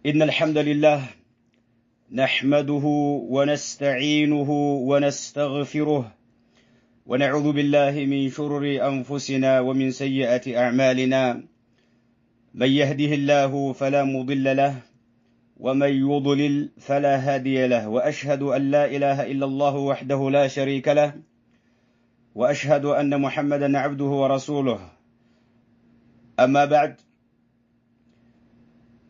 إن الحمد لله نحمده ونستعينه ونستغفره ونعوذ بالله من شرور أنفسنا ومن سيئات أعمالنا من يهده الله فلا مضل له ومن يضلل فلا هادي له وأشهد أن لا إله إلا الله وحده لا شريك له وأشهد أن محمدا عبده ورسوله أما بعد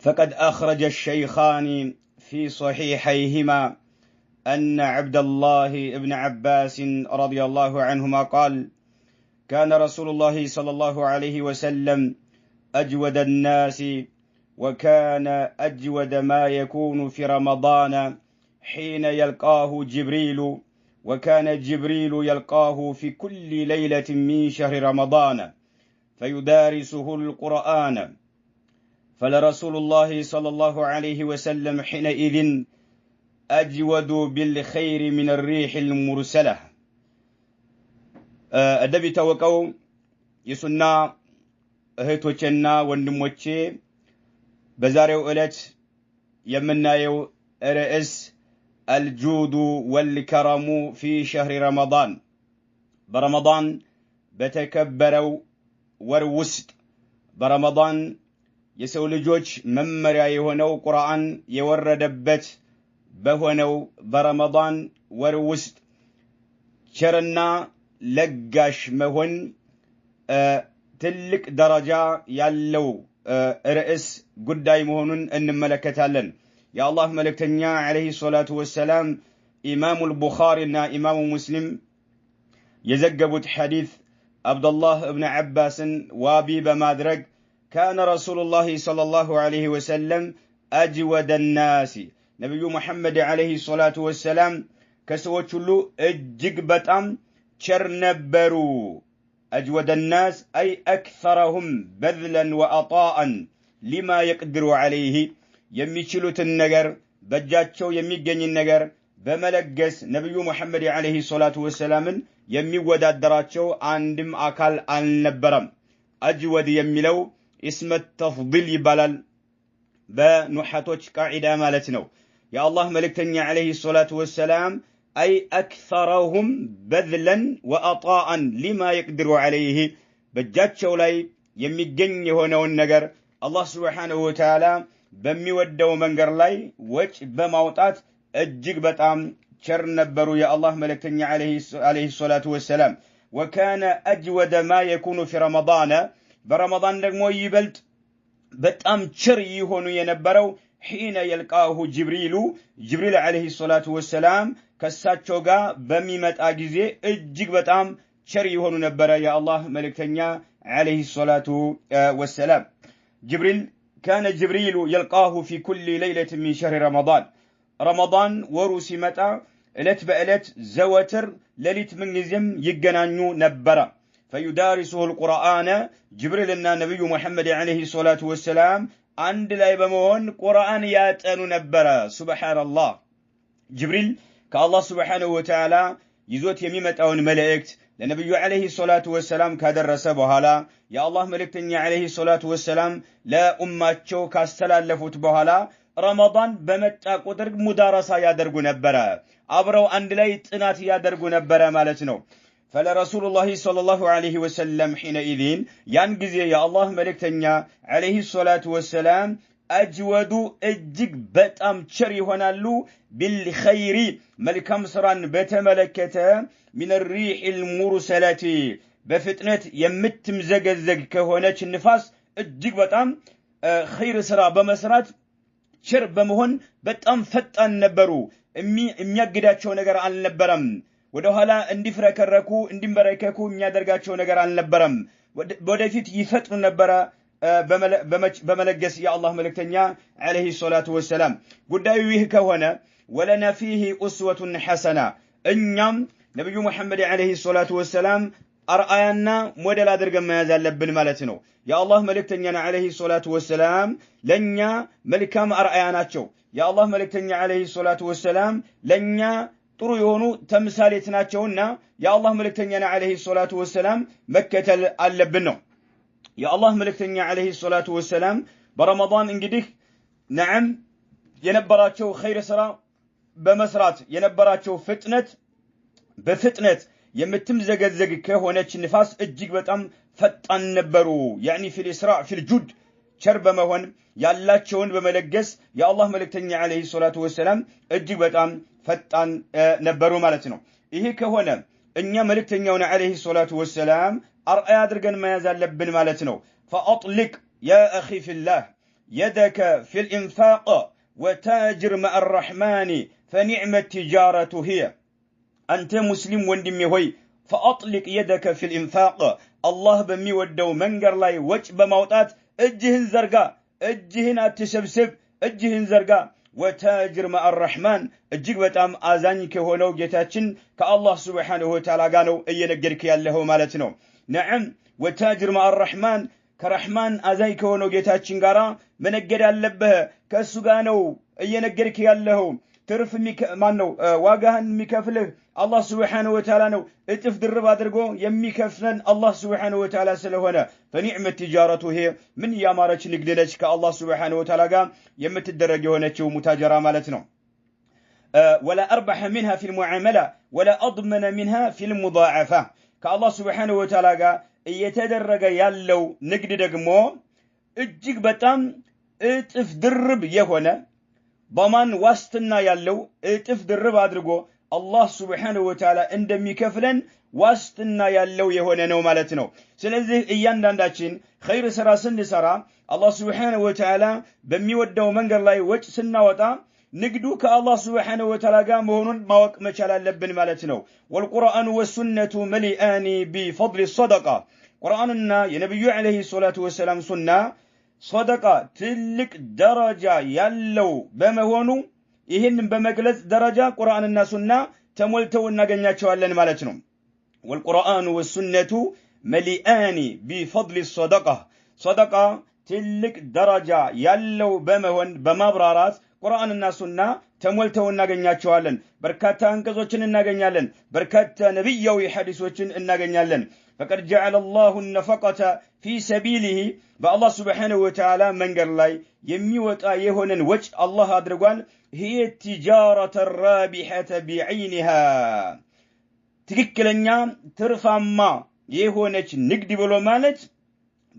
فقد أخرج الشيخان في صحيحيهما أن عبد الله بن عباس رضي الله عنهما قال كان رسول الله صلى الله عليه وسلم أجود الناس وكان أجود ما يكون في رمضان حين يلقاه جبريل وكان جبريل يلقاه في كل ليلة من شهر رمضان فيدارسه القرآن فلرسول الله صلى الله عليه وسلم حينئذ أجود بالخير من الريح المرسلة أدبي توقعوا يسنى أهتوچنا وندموچ بزاريو إلت يمنايو رئيس الجود والكرم في شهر رمضان برمضان بتكبروا وروست برمضان የሰው ልጆች መመሪያ የሆነው ቁርአን የወረደበት በሆነው በረመዳን ወር ውስጥ ቸርና ለጋሽ መሆን ትልቅ ደረጃ ያለው ርዕስ ጉዳይ መሆኑን እንመለከታለን። የአላህ መልእክተኛ አለይሂ ሰላቱ ወሰላም ኢማሙ አልቡኻሪና ኢማሙ ሙስሊም የዘገቡት ሐዲስ አብዱላህ ኢብኑ አባስን ዋቢ በማድረግ كان رسول الله صلى الله عليه وسلم أجود الناس نبي محمد عليه الصلاة والسلام كسوتشلو اجيك بطام شر نبرو أجود الناس أي أكثرهم بذلا وأطاء لما يقدر عليه يميشلو النجر بجاتشو يميجني النجر بملقس نبي محمد عليه الصلاة والسلام يميود الدراتشو عندم أكل النبرم أجود يميلو اسم التفضيل يبالال بنحاتوش قاعدة مالتنو يا الله ملكتني عليه الصلاة والسلام أي أكثرهم بذلا وأطاء لما يقدر عليه بجات شولاي يميجني هنا والنقر الله سبحانه وتعالى بمي ودو منقر لاي وش بموطات الجيق بتعام شر نبرو يا الله ملكتني عليه الصلاة والسلام وكان أجود ما يكون في رمضان برمضان ደግሞ ይበልጥ በጣም ቸር ይሆኑ የነበረው حين يلقاه جبريل عليه الصلاة والسلام ከሳቸው ጋር በሚመጣ ጊዜ እጅግ በጣም ቸር ይሆኑ ነበር يا الله መልእክተኛ عليه الصلاة والسلام كان جبريل يلقاه في كل ليلة من شهر رمضان ወሩ ሲመጣ እለት በእለት ዘወትር ሌሊት ምን ጊዜም ይገናኙ ነበር فيدارسه القرآن جبريل لنا نبي محمد عليه الصلاة والسلام عند لا يبمون قرآن ياتنو نبرا سبحان الله جبريل كالله سبحانه وتعالى يزوت يميمة أو ملائكت لنبي عليه الصلاة والسلام كدرس بهالا يا الله ملكتني عليه الصلاة والسلام لا أماتشو كاستلال لفوت بهالا رمضان بمتى قدر مدارسة يادرقو نبرا أبرو عند لا يتنات يادرقو نبرا مالتنو فلرسول الله صلى الله عليه وسلم حينئذ ينجزي يا الله ملكتنيا عليه الصلاة والسلام أجود اجيك بتأم شري هنالو بالخير ملكم سران بتملكته من الريح المرسلة بفتنة يمت مزجزج كهونات النفاس اجيك بتأم خير سرا بمسرات شر بمهن بتأم فتن نبرو امي يقداتشو نجر عن نبرم ወደኋላ እንዲፍረከረኩ እንዲንበረከኩ የሚያደርጋቸው ነገር አልነበረም ወደፊት ይፈጥኑ ነበር በመለገስ የአላህ መልእክተኛ አለይሂ ሰላቱ ወሰላም ጉዳዩ ይህ ከሆነ ወለና فيه اسوه حسنه እኛም ነብዩ መሐመድ አለይሂ ሰላቱ ወሰላም አርአያና ሞዴል አድርገን መያዝ አለብን ማለት ነው የአላህ መልእክተኛ አለይሂ ሰላቱ ወሰላም ለኛ መልካም አርአያ ናቸው የአላህ መልእክተኛ አለይሂ ሰላቱ ወሰላም ለኛ ጥሩ የሆኑ ተምሳሌት ናቸውና የአላህ መልእክተኛ አለይሂ ሰላቱ ወሰላም መከተል አለብን ነው የአላህ መልእክተኛ አለይሂ ሰላቱ ወሰላም በረመዳን እንግዲህ نعم የነበራቸው ኸይር ስራ በመስራት የነበራቸው ፍጥነት በፍጥነት የምትምዘገዘግ ከሆነች ንፋስ እጅግ በጣም ፈጣን ነበሩ يعني في الاسراء في الجود ቸር በመሆን ያላቸውን በመለገስ የአላህ መልእክተኛ አለይሂ ሰላቱ ወሰለም እጅግ በጣም ፈጣን ነበሩ ማለት ነው ይሄ ከሆነ እኛ መልእክተኛውን አለይሂ ሰላቱ ወሰለም አርአያ አድርገን መያዝ አለብን ማለት ነው فاطلق يا اخي في الله يدك في الانفاق وتاجر مع الرحمن فنعم التجارة هي أنت مسلم وندمي هوي فأطلق يدك في الإنفاق الله بمي ودو منقر لاي وجب موتات اجهن زرقا اجهن اتسبسب اجهن زرقا وتاجر مع الرحمن اجيك بتام آزاني كهونو جيتاتشن كالله سبحانه وتعالى قانو اينقرك يالله مالتنو نعم وتاجر مع الرحمن كرحمن آزاني كهونو جيتاتشن قارا منقر اللبه كالسقانو اينقرك يالله ترف مانو واقهن مكفله الله سبحانه وتعالى نو اتف درب ادرغو يميكفلن الله سبحانه وتعالى سلهونه فنعم التجاره هي من يامارچ نግደለች ከአላህ سبحانه وتعالى ጋር የምትደረግ የሆነችው ሙታጀራ ማለት ነው ولا اربح منها في المعامله ولا اضمن منها في المضاعفه ከአላህ سبحانه وتعالى ጋር እየተደረገ ያለው ንግድ ደግሞ እጅግ በጣም እጥፍ ድርብ የሆነ በማን ዋስትና ያለው እጥፍ ድርብ አድርጎ አላህ Subhanahu Wa Ta'ala እንደሚከፍለን ዋስትና ያለው የሆነ ነው ማለት ነው ስለዚህ እያንዳንዳችን ኸይር ስራ ስንሰራ አላህ Subhanahu Wa Ta'ala በሚወደው መንገድ ላይ ወጭ ስናወጣ ንግዱ ከአላህ Subhanahu Wa Ta'ala ጋር መሆኑን ማወቅ መቻል አለብን ማለት ነው والقرآن والسنة مليئان بفضل الصدقة ቁርአንና የነብዩ አለይሂ ሰላቱ ወሰለም ሱና صدقة ትልቅ ደረጃ ያለው በመሆኑ ይሄንን በመግለጽ ደረጃ ቁርአንና ሱና ተሞልተው እናገኛቸዋለን ማለት ነው والقرآن والسنة مليئان بفضل الصدقة صدقة ትልቅ ደረጃ ያለው በመሆን በማብራራት ቁርአንና ሱና ተሞልተው እናገኛቸዋለን በርካታ አንቀጾችን እናገኛለን በርካታ ነብያዊ ሐዲሶችን እናገኛለን فقد جعل الله النفقة في سبيله بالله سبحانه وتعالى منجر لاي يميوطا يهونن وجه الله አድርጓል هي التجارة الرابحة بعينها ትክክለኛ ትርፋማ የሆነች ንግድ ብሎ ማለት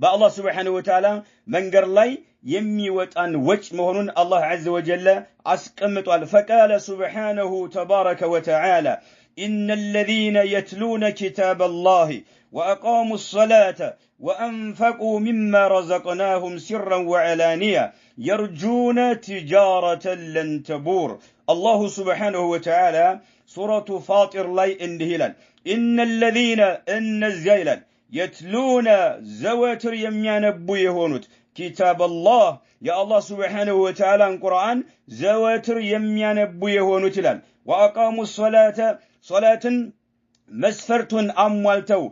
بالله سبحانه وتعالى منجر لاي يميوطان وجه مهونن الله عز وجل አስቀምጧል فقال سبحانه تبارك وتعالى إن الذين يتلون كتاب الله وأقاموا الصلاة وأنفقوا مما رزقناهم سرا وعلانية يرجون تجارة لن تبور الله سبحانه وتعالى سورة فاطر لاي اندهلال إن الذين الزيلال يتلون زواتر يميانبو يهونت كتاب الله يا الله سبحانه وتعالى القرآن زواتر يميانبو يهونت لال وأقاموا الصلاة صلاة مسفرتون أموالتو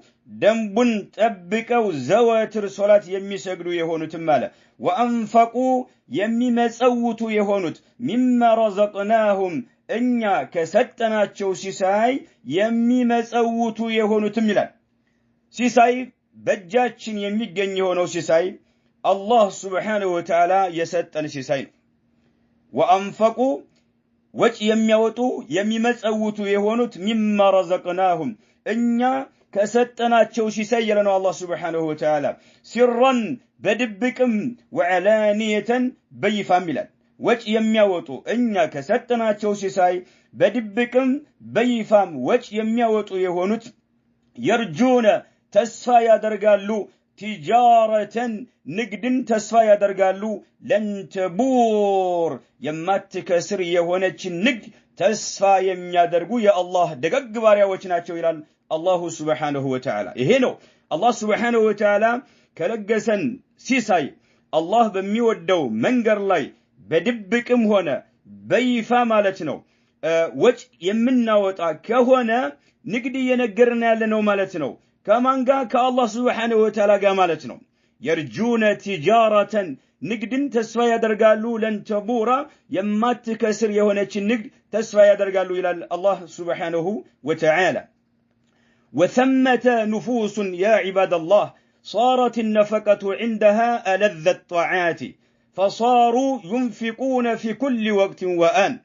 دنبن تبكو زواتر صلاة يمي سجدو يهونت مالا وأنفقوا يمي مسوتو يهونت مما رزقناهم إنيا كستنا تشو سيساي يمي مسوتو يهونت مالا سيساي بجاتشن يمي جن يهونو سيساي الله سبحانه وتعالى يستن سيساي وأنفقوا ወጭ የሚያወጡ የሚመጸውቱ የሆኑት ሚማ ረዘቅናሁም እኛ ከሰጠናቸው ሲሳይ ይለናል አላህ Subhanahu Wa Ta'ala ሲራን በድብቅም ወዓላኒየተን በይፋም ይላል ወጭ የሚያወጡ እኛ ከሰጠናቸው ሲሳይ በድብቅም በይፋም ወጭ የሚያወጡ የሆኑት የርጁነ ተስፋ ያደርጋሉ تجارةً نقدن تسفى يدرقالو لن تبور يماتكسر يهونتش نقد تسفى يميادرقو يا الله دقق باريا وچناتشو إلى الله سبحانه وتعالى إهنو الله سبحانه وتعالى كلقسا سيساي الله بميودو منقر لاي بدبكم هنا بيفا مالتنو وچ يمنا وطا كهونا نقدي ينقرنا لنو مالتنو كمان قال كالله سبحانه وتعالى قامالتنا يرجون تجارة نقدن تسفى يدرقالو لن تبورا يمات كسر يهونيش النقد تسفى يدرقالو إلى الله سبحانه وتعالى وثمة نفوس يا عباد الله صارت النفقة عندها ألذ الطاعات فصاروا ينفقون في كل وقت وآن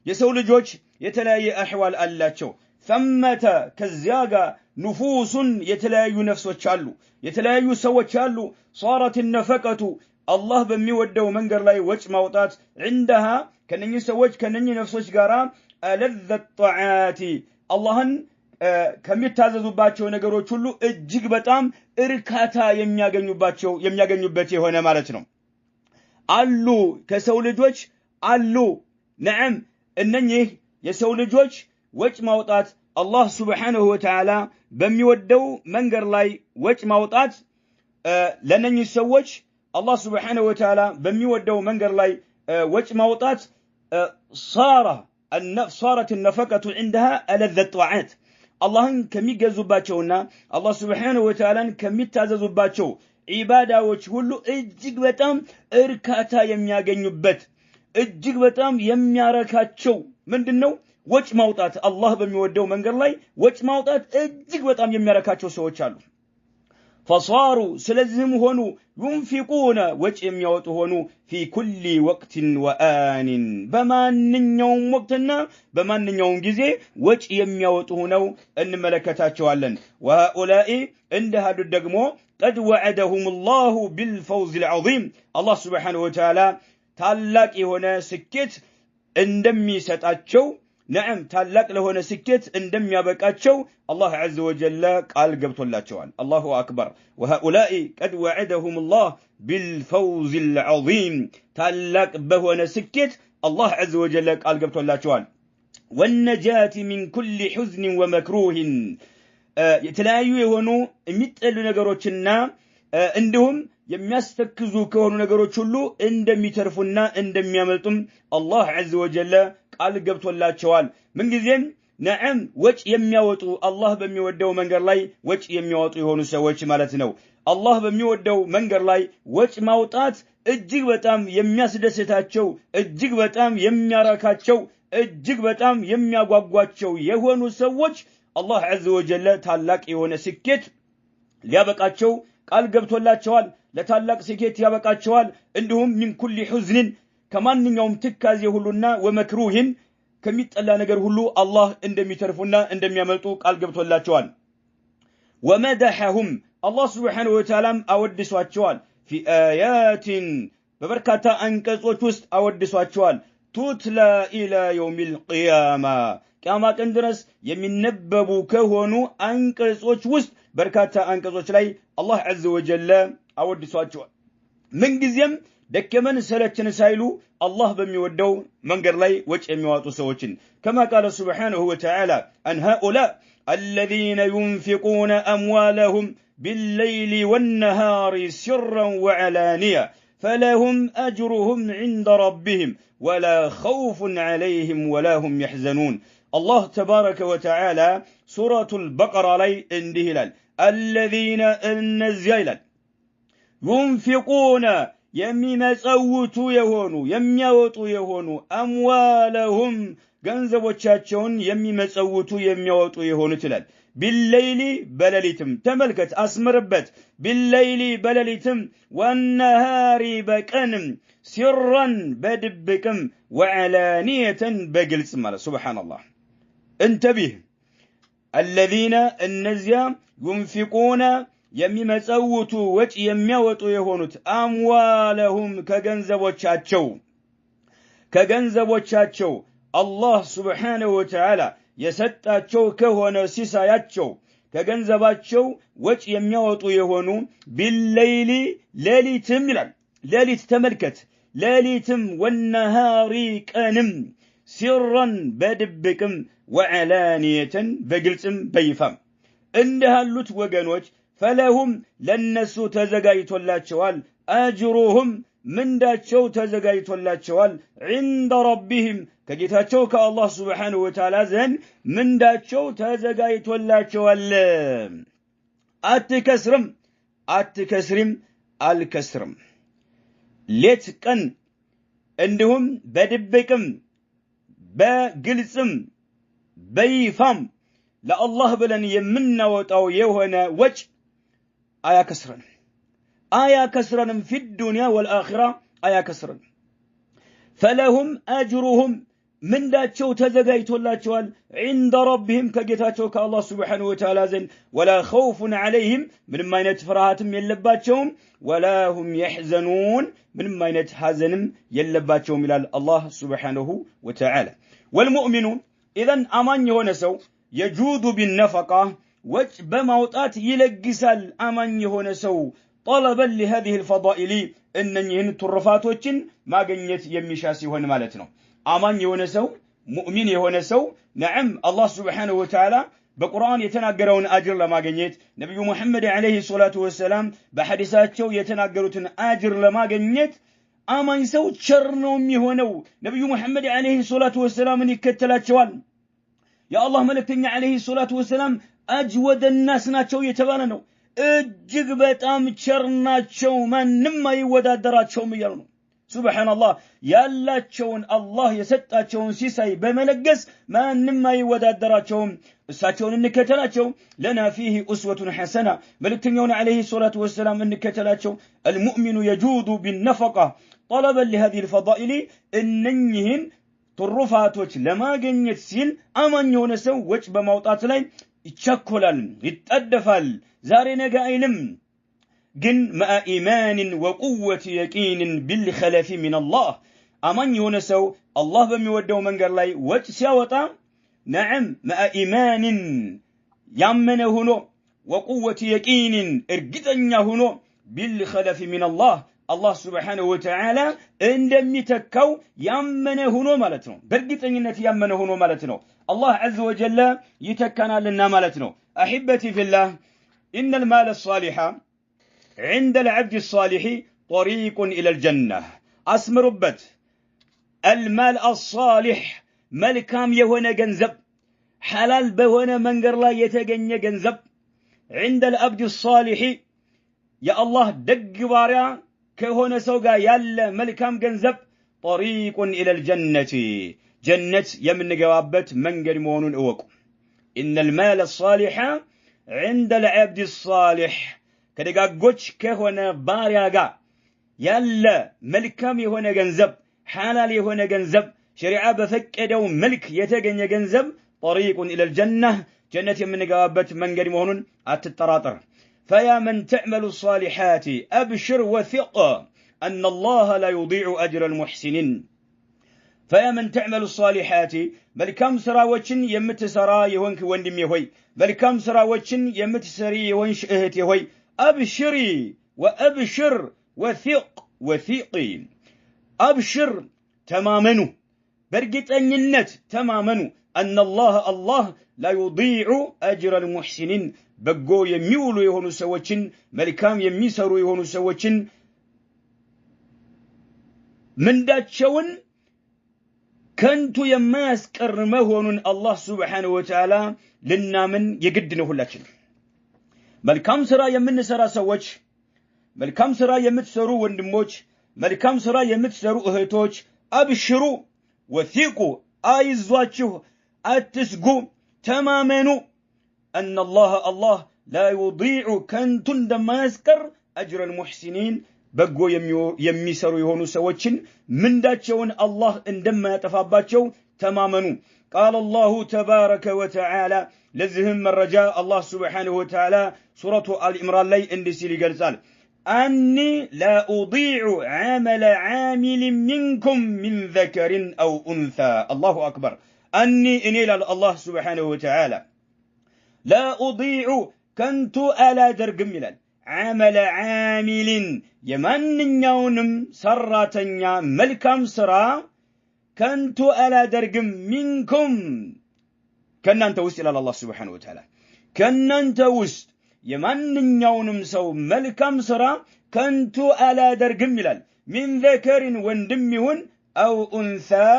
يسول جوج يتلاي أحوال ألاتشو ثمة كزياغا نفوس يتلاي نفسه تشالو يتلاي سوى تشالو صارت النفقة الله بميودو منقر لاي وجه موطات عندها كنني سوج كنني نفسه جارا ألذ الطاعات اللهن ከሚታዘዙባቸው ነገሮች ሁሉ እጅግ በጣም እርካታ የሚያገኙበት የሆነ ማለት ነው አሉ ከሰው ልጆች አሉ ነዓም እነኚህ የሰው ልጆች ወጭ ማውጣት አላህ Subhanahu Wa Ta'ala በሚወደው መንገር ላይ ወጭ ማውጣት ለነኚህ ሰዎች አላህ Subhanahu Wa Ta'ala በሚወደው መንገር ላይ ወጭ ማውጣት صارت النفقة عندها ألذ الطاعات اللهن ከሚገዙባቸውና አላህ Subhanahu Wa Ta'ala ከሚታዘዙባቸው ኢባዳዎች ሁሉ እጅግ በጣም እርካታ የሚያገኙበት እጅግ በጣም የሚያረካቸው ምንድነው ወጭ ማውጣት አላህ በሚወደው መንገድ ላይ ወጭ ማውጣት እጅግ በጣም የሚያረካቸው ሰዎች አሉ فصاروا ስለዚህም ሆኑ ينفقون ወጭ የሚያወጡ ሆኑ في كل وقت وآن በማንኛውም ወቅትና በማንኛውም ጊዜ ወጭ የሚያወጡ ሆነው እንመለከታቸዋለን وهؤلاء እንደሃዱ ደግሞ قد وعدهم الله بالفوز العظيم الله سبحانه وتعالى ታላቅ የሆነ ስኬት እንደሚሰጣቸው نعم ታላቅ ለሆነ ስኬት እንደሚያበቃቸው الله عز وجل ቃል ገብቶላቸዋል الله اكبر وهؤلاء قد وعدهم الله بالفوز العظيم ታላቅ በሆነ ስኬት الله عز وجل ቃል ገብቶላቸዋል والنجاة من كل حزن ومكروه የተለያዩ የሆኑ የሚጠሉ ነገሮችና እንዲሁም የሚያስተክዙ ከሆኑ ነገሮች ሁሉ እንደሚተርፉና እንደሚያመልጡም الله عز وجل ቃል ገብቶላቸዋል ምን ጊዜም ነዓም ወጭ የሚያወጡ አላህ በሚወደው መንገድ ላይ ወጭ የሚያወጡ የሆኑ ሰዎች ማለት ነው አላህ በሚወደው መንገድ ላይ ወጭ ማውጣት እጅግ በጣም የሚያስደስታቸው እጅግ በጣም የሚያረካቸው እጅግ በጣም የሚያጓጓቸው የሆኑ ሰዎች الله عز وجل ታላቅ የሆነ ስኬት ሊያበቃቸው ቃል ገብቶላቸዋል ለታላቅ ስኬት ያበቃቸዋል እንዲሁም من كل حزن ከማንኛውም ትካዜ ሁሉና ወመክሩህን ከሚጠላ ነገር ሁሉ አላህ እንደሚተርፉና እንደሚያመልጡ ቃል ገብቶላቸዋል ومدحهم الله سبحانه وتعالى አወድሷቸዋል في آيات በበርካታ አንቀጾች ውስጥ አወድሷቸዋል تتلى إلى يوم القيامة ቂያማ ቀን ድረስ የሚነበቡ ከሆኑ አንቀጾች ውስጥ በርካታ አንቀጾች ላይ አላህ عز وجل አወድሷቸዋል ምን ጊዜም ደከመን ሰለችን ሳይሉ አላህ በሚወደው መንገድ ላይ ወጭ የሚያወጡ ሰዎችን كما قال سبحانه وتعالى عن هؤلاء الذين ينفقون أموالهم بالليل والنهار سرا وعلانية فلهم أجرهم عند ربهم ولا خوف عليهم ولا هم يحزنون الله تبارك وتعالى سورة البقرة لي اندهلال الذين النزيلا ينفقون የሚመጸውቱ የሆኑ የሚያወጡ የሆኑ አምዋለሁም ገንዘቦቻቸውን የሚመጸውቱ የሚያወጡ የሆኑ ይላል بالليل በሌሊትም ተመልከት አስመርበት بالليل በሌሊትም والنهار በቀንም سرا በድብቅም وعلانية በግልጽ ማለት سبحان الله انتبه الذين النزيا ينفقون የሚመጸውቱ ወጭ የሚያወጡ የሆኑት አምዋለሁም ከገንዘቦቻቸው አላህ Subhanahu Wa Ta'ala የሰጣቸው ከሆነ ሲሳያቸው ከገንዘባቸው ወጭ የሚያወጡ የሆኑ بالليل ሌሊትም ይላል ሌሊት ተመልከት ሌሊትም والنهار ቀንም سرا በድብቅም وعلانية በግልጽም በይፋም እንደሃሉት ወገኖች فلهم لنسو تزغايتو اللاتشوال أجروهم من داتشو تزغايتو اللاتشوال عند ربهم كجيتاتشو كالله سبحانه وتعالى زن من داتشو تزغايتو اللاتشوال أتكسرم الكسرم ليتكن عندهم بدبكم بقلسم بيفام لا الله بلن يمنا وطاو يوهنا وجه آية كسرا في الدنيا والآخرة አያከስርም فلهم أجرهم من داتشو تزغيتو اللاتشوال عند ربهم كجتاتشو كالله سبحانه وتعالى زين ولا خوف عليهم من ما ينتفرهاتم يلباتشوم ولا هم يحزنون من ما ينتحزنم يلباتشوم إلى الله سبحانه وتعالى والمؤمنون إذن أمان يهونسو يجود بالنفقة وج بموتات يلقسال أمان يهونسو طلبا لهذه الفضائل إنني الترفاتوچن ما غنيت يمشاسي هون مالتنا አማኝ የሆነ ሰው ሙእሚን የሆነ ሰው ነዓም አላህ Subhanahu Wa Ta'ala በቁርአን የተናገረውን አጅር ለማግኘት ነብዩ መሐመድ አለይሂ ሰላቱ ወሰለም በሐዲሳቸው የተናገሩትን አጅር ለማግኘት አማኝ ሰው ቸር ነው የሚሆነው ነብዩ መሐመድ አለይሂ ሰላቱ ወሰለምን ይከተላቸዋል የአላህ መልእክተኛ አለይሂ ሰላቱ ወሰለም አጅወደ الناس ናቸው የተባለ ነው እጅግ በጣም ቸር ናቸው ማንንም አይወዳደራቸውም ይላሉ ሱብሃንአላህ ያላቸውን አላህ የሰጣቸውን ሲሳይ በመለገስ ማንንም አይወዳደራቸውም እሳቸውን እንከተላቸው لنا فيه أسوة حسنة መልእክተኛውን አለይሂ ሰላቱ ወሰለም እንከተላቸው المؤمن يجود بالنفقة طلبا لهذه الفضائل እነኚህን ትሩፋቶች ለማግኘት ሲል አማኝ የሆነ ሰው ወጭ በማውጣት ላይ ይቸኮላል ይጣደፋል ዛሬ ነገ አይልም جن مع إيمان وقوة يقين بالخلف من الله أمان يونسو الله بميودو من قال لي وجسيوتا نعم مع إيمان يمنه هنو وقوة يقين ارقدن هنو بالخلف من الله الله سبحانه وتعالى عندما تكو يمنه هنو مالتنو برقدن يمنه هنو مالتنو الله عز وجل يتكنا لنا مالتنو أحبتي في الله إن المال الصالح عند العبد الصالح طريق إلى الجنة أسمربت المال الصالح ملكام يهونا جنزب حلال بهونا منقر لا يتجني جنزب عند العبد الصالح يا الله دق بارا كهونا سوقا يلا ملكام جنزب طريق إلى الجنة جنة يمن جوابت منقر مونون أوكم إن المال الصالح عند العبد الصالح ከደጋጎች ከሆነ ባሪያ ጋር ያለ መልካም የሆነ ገንዘብ ሐላል የሆነ ገንዘብ ሸሪዓ በፈቀደው መልክ የተገኘ ገንዘብ طريق الى الجنه جنة የምንገባበት መንገድ መሆኑን አትጠራጠር فيا من تعمل الصالحات ابشر وثق ان الله لا يضيع اجر المحسنين فيا من تعمل الصالحات መልካም ስራዎችን የምትሰራ የሆንክ ወንድሜ ሆይ መልካም ስራዎችን የምትሰሪ የሆንሽ እህቴ ሆይ أبشري وأبشر وثيقي أبشر تمامنو برقت أنينت تمامنو أن الله لا يضيع أجر المحسنين بقو يميولو يهونو سوچن ملكام يميسرو يهونو سوچن من داتشون كنتو يماسكر مهونون الله سبحانه وتعالى لنا من يقدنه لكن መልካም ስራ የምንሰራ ሰዎች መልካም ስራ የምትሰሩ ወንድሞች መልካም ስራ የምትሰሩ እህቶች አብሽሩ ወثቁ አይዟችሁ አትስጉ ተማመኑ ان الله لا يضيع كنت እንደማያስቀር اجر المحسنين በጎ የሚሰሩ የሆኑ ሰዎችን ምንዳቸውን አላህ እንደማያጠፋባቸው ተማመኑ قال الله تبارك وتعالى لذهم الرجاء الله سبحانه وتعالى سورة الإمران لي اندسي لقرسال أني لا أضيع عمل عامل منكم من ذكر أو أنثى الله أكبر أني إني الله سبحانه وتعالى لا أضيع كنت ألا درق ملال عمل عامل يمن يونم سراتنيا ملكم سرا كنت ألا درق منكم كنا أنت وست إلى الله سبحانه وتعالى كنا أنت وست يمن يونم سو ملكم سرا كنت ألا درق ملال من ذكر وندمهن أو أنثى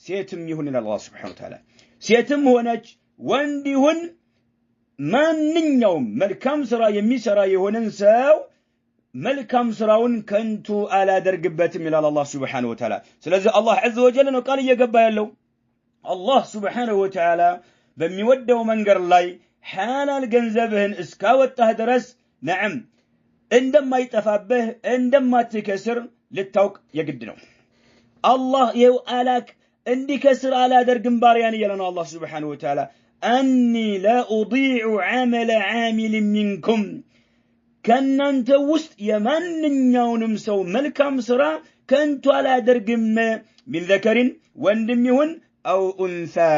سيتم يهن إلى الله سبحانه وتعالى سيتم هناك وندهن من يوم ملكم سرا يمي سرا يهنن ساو ملكم سراون كنت ألا درق باتم إلى الله سبحانه وتعالى سلازي الله عز وجل قال يقبا يلو الله سبحانه وتعالى بميوده منقر لاي حالال ገንዘብህን እስካወጣህ ድረስ نعم عندما يتفابه عندما تكسر ልታውቅ የግድ ነው አላህ የው አላክ እንዲከስር አላደርግም ባሪያን ይላል አላህ Subhanahu Wa Ta'ala أني لا أضيع عمل عامل منكم كننت وسط يمننياونم سو ملكم سرا كنت على درقم من ذكر وندميهن أو أنثى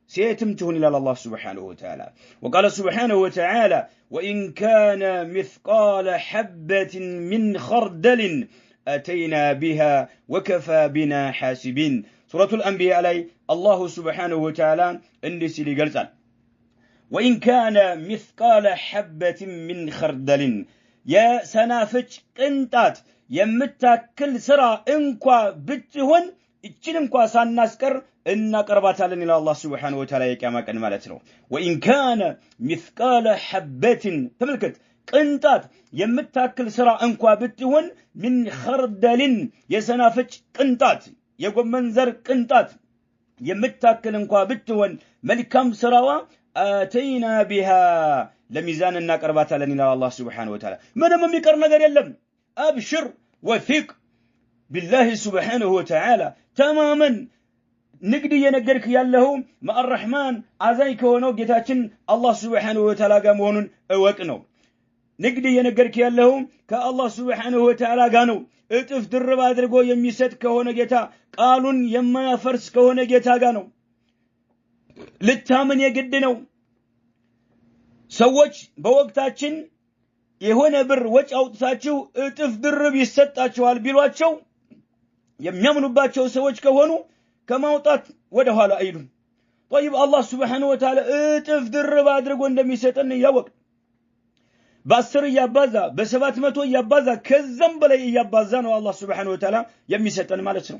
سيتمتهن إلى الله سبحانه وتعالى وقال سبحانه وتعالى وإن كان مثقال حبة من خردل أتينا بها وكفى بنا حاسبين سورة الأنبياء علي الله سبحانه وتعالى عندي سيلي قلتان وإن كان مثقال حبة من خردل يا سنافج قنطات يمتاكل سرا انكوا بتهون እችን እንኳን ሳናስቀር እናቀርባታለን ኢላ አላህ Subhanahu Wa Ta'ala የቂያማ ቀን ማለት ነው وإن كان مثقال حبة ተመልከት ቅንጣት የምታክል ስራ እንኳን ብትሆን من خردل የሰናፍጭ ቅንጣት የጎመን ዘር ቅንጣት የምታክል እንኳን ብትሆን መልካም ስራዋ አተይና بها ለሚዛን እናቀርባታለን ኢላ አላህ Subhanahu Wa Ta'ala ምንም የሚቀር ነገር የለም አብሽር ወثق بالله سبحانه وتعالى تماما ንግድ የነገርክ ያለው ማአርህማን አዛይ ከሆነው ጌታችን አላህ Subhanahu Wa Ta'ala ጋር መሆኑን እወቅ ነው ንግድ የነገርክ ያለው ከአላህ Subhanahu Wa Ta'ala ጋር ነው እጥፍ ድርብ አድርጎ የሚሰጥ ከሆነ ጌታ ቃሉን የማያፈርስ ከሆነ ጌታ ጋር ነው ልታምን የግድ ነው ሰዎች በወቅታችን የሆነ ብር ወጭ አውጥታችሁ እጥፍ ድርብ ይሰጣቸዋል ቢሏቸው የሚያምኑባቸው ሰዎች ከሆኑ ከማውጣት ወደ ኋላ አይሉም طيب الله سبحانه وتعالى እጥፍ ድርብ አድርጎ እንደሚሰጠን ያወቅ በ10 ያባዛ በ700 ያባዛ ከዛም በላይ ያባዛ ነው አላህ Subhanahu Wa Ta'ala የሚሰጠን ማለት ነው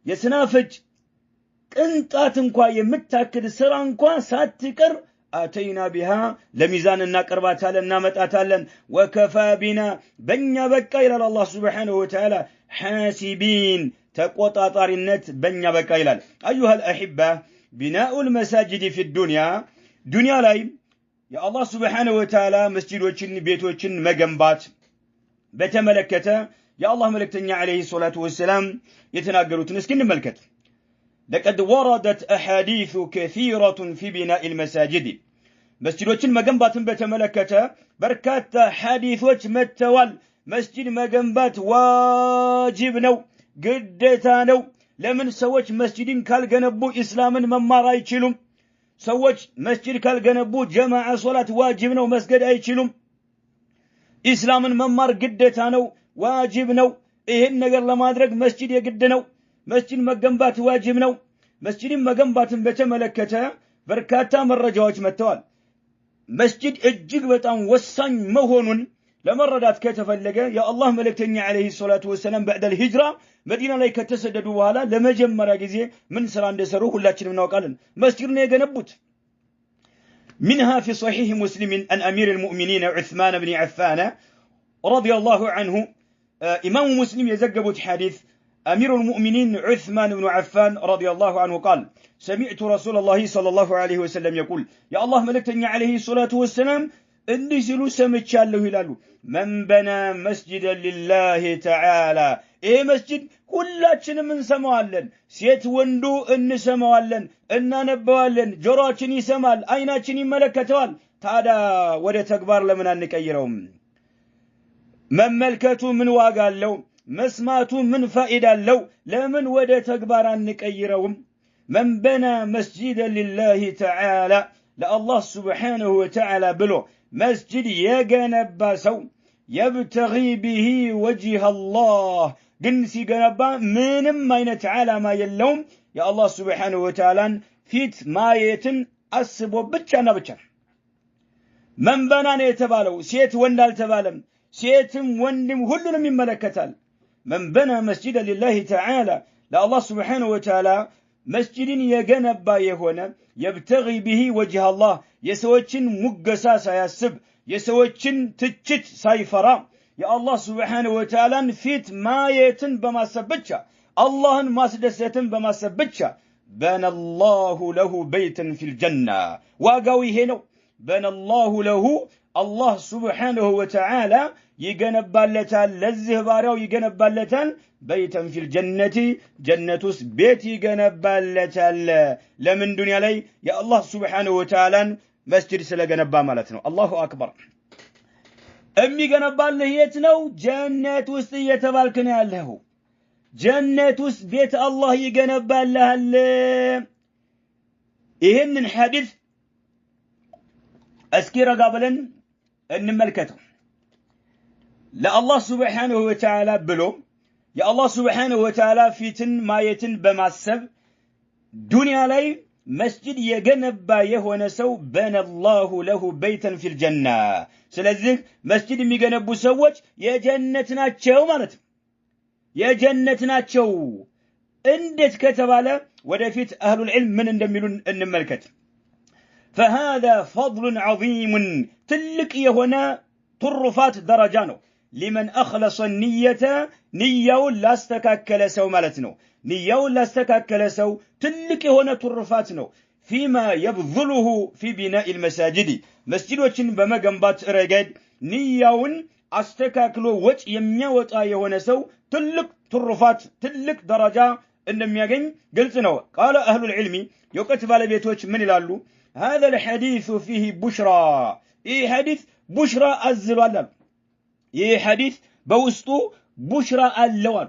የስናፍጭ ቅንጣት እንኳን የምታክል ስራ እንኳን ሳትቀር አተይና بها ለሚዛን እናቀርባታለን እናመጣታለን وكفى بنا በእኛ በቃ ይላል አላህ Subhanahu Wa Ta'ala حاسبين ተቆጣጣሪነት በእኛ በቃ ይላል ايها الاحبه بناء المساجد في الدنيا ላይ የአላህ Subhanahu Wa Ta'ala መስጂዶችን ቤቶችን መገንባት በተመለከተ የአላህ መልእክተኛ አለይሂ ሰላቱ ወሰለም የተናገሩትን እስኪ እንመልከት لقد وردت أحاديث كثيرة في بناء المساجد مسجدوችን መገንባትን በተመለከተ በርካታ ሐዲሶች መተዋል መስጂድ መገንባት ዋጅብ ነው ግዴታ ነው ለምን ሰዎች መስጂድን ካልገነቡ እስላምን መማር አይችሉም ሰዎች መስጂድ ካልገነቡ ጀማዓ ሶላት ዋጅብ ነው መስገድ አይችሉም እስላምን መማር ግዴታ ነው ዋጅብ ነው ይሄን ነገር ለማድረግ መስጂድ የግድ ነው መስጂድ መገንባት ዋጅብ ነው መስጂድን መገንባትን በተመለከተ በርካታ መረጃዎች መተዋል መስጂድ እጅግ በጣም ወሳኝ መሆኑን ለመረዳት ከተፈለገ የአላህ መልእክተኛ አለይሂ ሰላቱ ወሰለም بعد الهجرة መዲና ላይ ከተሰደዱ በኋላ ለመጀመሪያ ጊዜ ምን ስራ እንደሰሩ ሁላችንም እናውቃለን መስጂድ ነው የገነቡት منها في صحيح مسلم عن أمير المؤمنين عثمان بن عفان رضي الله عنه إمام مسلم يزجبت حديث أمير المؤمنين عثمان بن عفان رضي الله عنه قال سمعت رسول الله صلى الله عليه وسلم يقول يا الله ملكتني عليه الصلاة والسلام إني سلو سمتشاله هلالو من بنى مسجدا لله تعالى إيه مسجد كلاتنا من سموالن سيت وندو إن سموالن إننا نبوالن جراتني سمال أيناتني ملكتوال تعالى وده تكبار لمن أنك أيرهم من ملكته من واقال له مسماتو من فائدة لو لمن وده تكبار أنك أيرهم من بنى مسجدا لله تعالى لالله سبحانه وتعالى بلو مسجد يجنب سو يبتغي به وجه الله جنسي جنبا من ما ينتعالى ما يلوم يا الله سبحانه وتعالى فيت ما يتن أسبو بتشانا بتشان من بنان يتبالو سيت وندال تبالم سيتم وندم هلنا من ملكتال من بنى مسجد لله تعالى لا الله سبحانه وتعالى مسجد يجنب يهونا يبتغي به وجه الله يسوتشن مقساسا يسب يسوتشن تجت سايفرا يا الله سبحانه وتعالى فيت ما يتن بما سبتشا الله ما سدستن بما سبتشا بنى الله له بيتا في الجنة واقوي هنا بنى الله له الله سبحانه وتعالى يجنبالتان لزه باريو يجنبالتان بيتا في الجنة جنة بيت يجنبالتان لمن دنيا لي يا الله سبحانه وتعالى مسجد سلا جنبا مالتنا الله أكبر أمي جنبال يتنو جنة وسية بالكنا له جنة بيت الله يجنبال لها إهن الحديث أسكير قبلا أن ملكته لا الله سبحانه وتعالى بلو يا الله سبحانه وتعالى فيتن ما يتن بمعسب دنيا لي مسجد يجنب يهون سو بنى الله له بيتا في الجنة سلذلك مسجد يجنب سوج يا جنتنا تشو مالت يا جنتنا تشو اندت كتب على ودفيت أهل العلم من اندملون ان ملكته فهذا فضل عظيم تلك يهونا طرفات درجانو لمن أخلص النية نيو لا استكاكل سو مالتنو نيو لا استكاكل سو تلك يهونا طرفاتنو فيما يبذله في بناء المساجد مسجد وچن بمجنبات رجد نيون استكاكلو وچ يميوط يهونا سو تلك طرفات تلك درجة انم يغن قلتنو قال أهل العلم يوقت بالبيتوچ من يلالو هذا الحديث فيه بشرى حديث بشرى الزلال حديث بوسطو بشرى اللوان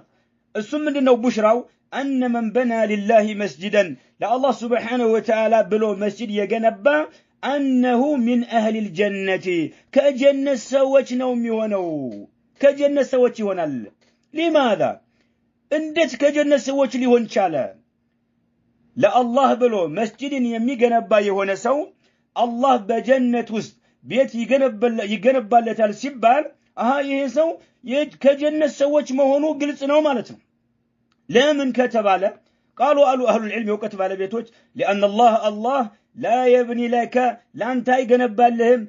السم منه بشرى أن من بنى لله مسجدا لا الله سبحانه وتعالى بلو مسجد يجنبا أنه من أهل الجنة كجنة سوتش نومي ونو كجنة سوتش ونال لماذا اندت كجنة سوتش لي ونشالا لا الله بلو مسجد يمي جنبا يهون سو الله بجنة وسط بيت يجنب لتال سبال يهسو كجنة سوتش مهونو قلت نو مالتنا لا من كتب على قالوا أهل العلم وكتب على بيتوج لأن الله لا يبني لك لا أنت يجنب لهم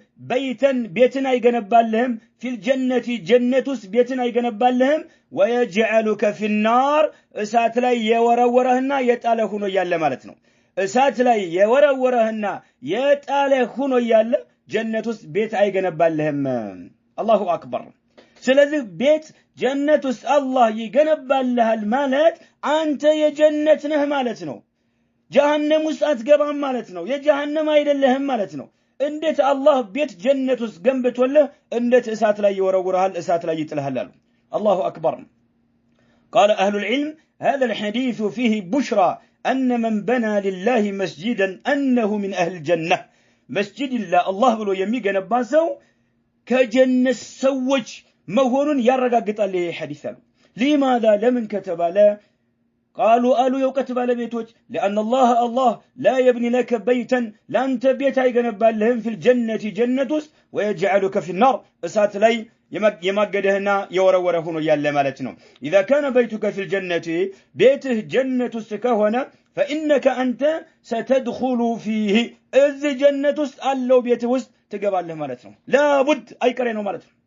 بيتنا يجنب لهم في الجنة جنة بيتنا يجنب لهم ويجعلك في النار اسات لا يورورهنا يطالهونو ياله مالتنا اسات لا يورورهنا يطالهونو ياله جنة بيت يجنب لهم الله أكبر ስለዚህ ቤት ጀነት ውስጥ አላህ ይገነባልሃል ማለት አንተ የጀነት ነህ ማለት ነው ጀሃነም ውስጥ አትገባም ማለት ነው የጀሃነም አይደለህም ማለት ነው እንዴት አላህ ቤት ጀነት ውስጥ ገንብቶልህ እንዴት እሳት ላይ ይወረውርሃል እሳት ላይ ይጥልሃል አሉ الله أكبر قال أهل العلم هذا الحديث فيه بشرى أن من بنى لله مسجدا أنه من أهل الجنة مسجد الله بلو يميقنبا سو كجنة سوج مهون يرقاقط عليه حديثا لماذا لمن كتب لا قالوا يو كتب على بيتوج لأن الله لا يبني لك بيتا لا أنت بيتا يقنب لهم في الجنة جنتس ويجعلك في النار اسات لي يمقدهنا يورورهن يالا مالتنا إذا كان بيتك في الجنة بيته جنة سكهنا فإنك أنت ستدخل فيه إذ جنة ألو بيته تقبل له مالتنا لا بد أي كرينو مالتنا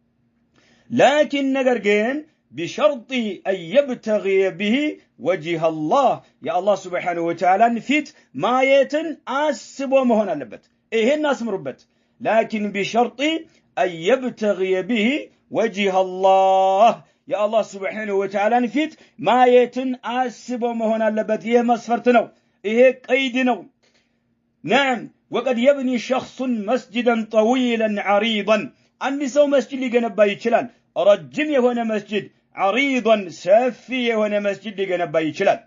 لكن نقرقين بشرط أن يبتغي به وجه الله يا الله سبحانه وتعالى نفيت ما يتن أسبو مهونا لبت الناس مربت لكن بشرط أن يبتغي به وجه الله يا الله سبحانه وتعالى نفيت ما يتن أسبو مهونا لبت مسفرتنو قيدنو نعم وقد يبني شخص مسجدا طويلا عريضا عندي سو مسجد لجنبا يشلال رجم يهونا مسجد عريضا سافي يهونا مسجد لجنبا يشلال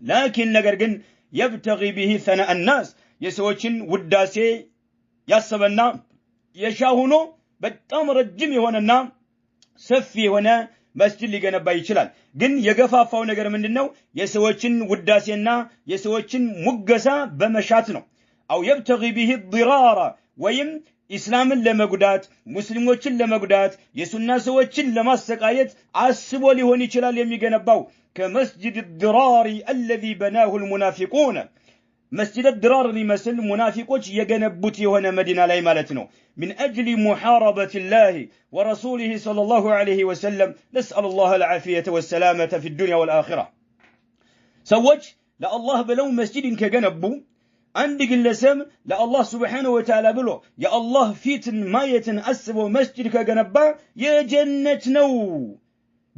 لكن نقرقن يبتغي به ثناء الناس يسوچن وداسي يسبنا يشاهنو بتام رجم يهونا سافي يهونا مسجد لجنبا يشلال ግን የገፋፋው ነገር ምንድነው የሰዎችን ውዳሴና የሰዎችን ሙገሳ በመሻት ነው أو يبتغي به الضرار ويم إسلاما لمقدات مسلموችን ለመጉዳት የሱና ሰዎችን ለማሰቃየት አስቦ ሊሆን ይችላል የሚገነባው كمسجد الضرار الذي بناه المنافقون مسجد الضرار لمثل منافقوች የገነቡት የሆነ መዲና ላይ ማለት ነው من أجل محاربة الله ورسوله صلى الله عليه وسلم نسأل الله العافية والسلامة في الدنيا والآخرة ሰዎች ለአላህ ብለው መስጂድን ከገነቡ አንድ ግለሰብ ለአላህ Subhanahu Wa Ta'ala ብሎ የአላህ ፊትን ማየትን አስቦ መስጂድ ከገነባ የጀነት ነው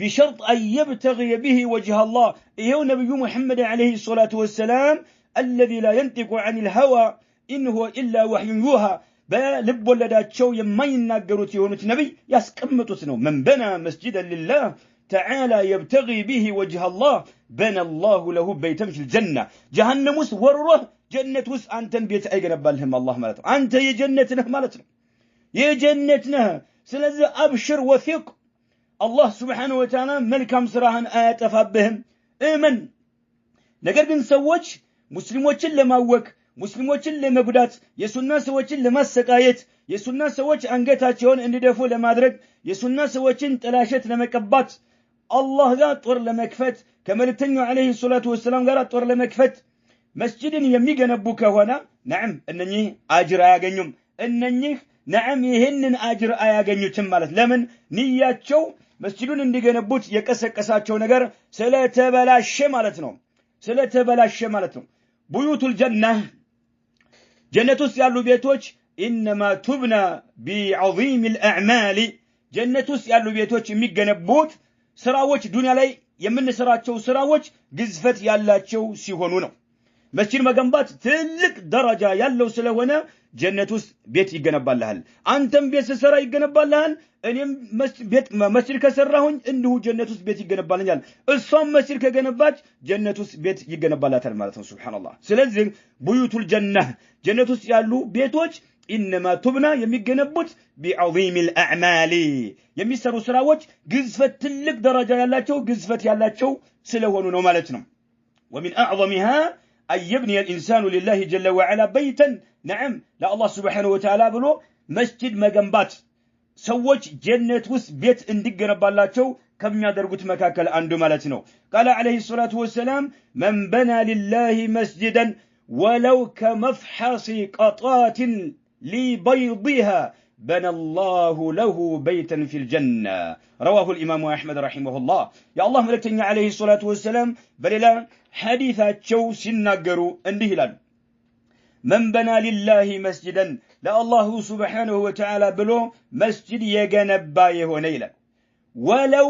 بشرط أن يبتغي به وجه الله إيهو نبي محمد عليه الصلاة والسلام الذي لا ينطق عن الهوى إن هو إلا وحي يوحى بلب ولدات شو يمين ناقروت يهونت نبي يسكمتوسنو من بنى مسجدا لله تعالى يبتغي به وجه الله بنى الله له بيتا في الجنة جهنم وره جنة وس أنت بيت أيقنا بالهم الله مالته أنت يا جنتنا مالتنا يا جنتنا سلذ أبشر وثق الله سبحانه وتعالى ملكم سراهن آيات أفابهم إيمن نقرقن سوّج مسلموچن ለማወክ ሙስሊሞችን ለመጉዳት የሱና ሰዎችን ለማሰቃየት የሱና ሰዎች አንገታቸውን እንዲደፉ ለማድረግ የሱና ሰዎችን ጥላሸት ለመቀባት አላህ ጋር ጦር ለመክፈት ከመልእክተኛው አለይሂ ሰላቱ ወሰለም ጋር ጦር ለመክፈት መስጂድን የሚገነቡ ከሆነ ነዓም እነኚህ አጅር አያገኙም እነኚህ ነዓም ይሄንን አጅር አያገኙትም ማለት ለምን ንያቸው መስጂዱን እንዲገነቡት የቀሰቀሳቸው ነገር ስለተበላሸ ማለት ነው بيوت الجنة جنة يالو بيتوش إنما تبنى بعظيم الأعمال جنة يالو بيتوش ميقنبوت سراوش دنيا لي يمن سراچو سراوش قزفت يالاتشو سيهونونو مسجد مقنبات تلك درجة يالو سلونا جنة بيت يقنبال لهل أنتم بيت سرا يقنبال لهل أنيم بيت مسجد كسرهن إنه جنة بيت يقنبال لهل الصوم مسجد كقنبات جنة بيت يقنبال لهل سبحان الله سلزم بيوت الجنة جنة يالو بيتوش إنما تبنى يميقنبوت بعظيم الأعمال يميسروا سراوش قزفت تلك درجة يالاتشو قزفت يالاتشو سلوهنونو مالتنا ومن أعظمها أن يبني الإنسان لله جل وعلا بيتا نعم لا الله سبحانه وتعالى بلو مسجد مقنبات سوّج جنة وس بيت اندق نبالاتشو كم يدرقت مكاكل عنده مالتنو قال عليه الصلاة والسلام من بنى لله مسجدا ولو كمفحص قطات لبيضها بنى الله له بيتا في الجنة رواه الإمام أحمد رحمه الله يا الله ملكتني عليه الصلاة والسلام بللا حديثات شو سنقروا اندهلال من بنى لله مسجدا لا الله سبحانه وتعالى بلو مسجد يجنبا يهونيلا ولو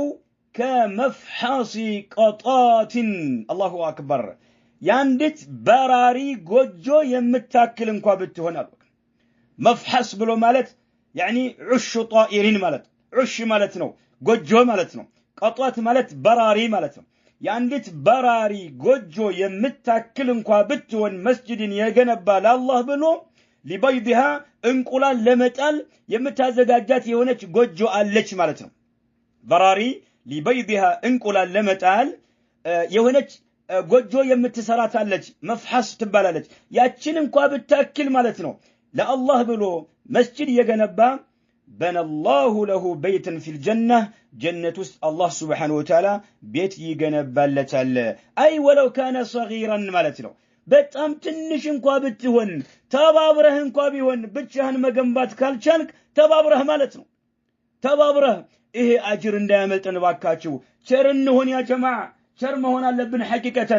كمفحص قطات الله أكبر ياندت براري قجو يمتاكل انكوا بتهونال مفحص بلو مالت يعني عش طائرين مالت عش مالتنو قجو مالتنو قطات مالت براري مالتنو ያንዲት በራሪ ጎጆ የምታክል እንኳን ብትሆን መስጂድን የገነባ ለአላህ ብሎ ሊበይድሃ እንቁላል ለመጣል የምታዘጋጃት የሆነች ጎጆ አለች ማለት ነው በራሪ ሊበይድሃ እንቁላል ለመጣል የሆነች ጎጆ የምትሰራት አለች መፍሐስ ትባላለች ያችን እንኳን ብታክል ማለት ነው ለአላህ ብሎ መስጂድ የገነባ بنى الله له بيتا في الجنة جنة الله سبحانه وتعالى بيت يجنبالتال أي ولو كان صغيرا مالتنا بتأم تنش انقوا بتهون تبابره انقوا بيهون بتشهن مجنبات كالشانك تبابره مالتنا تبابره إيه أجر دامل تنباكاتشو شرنهن يا جماعة شرمهن اللبن حقيقة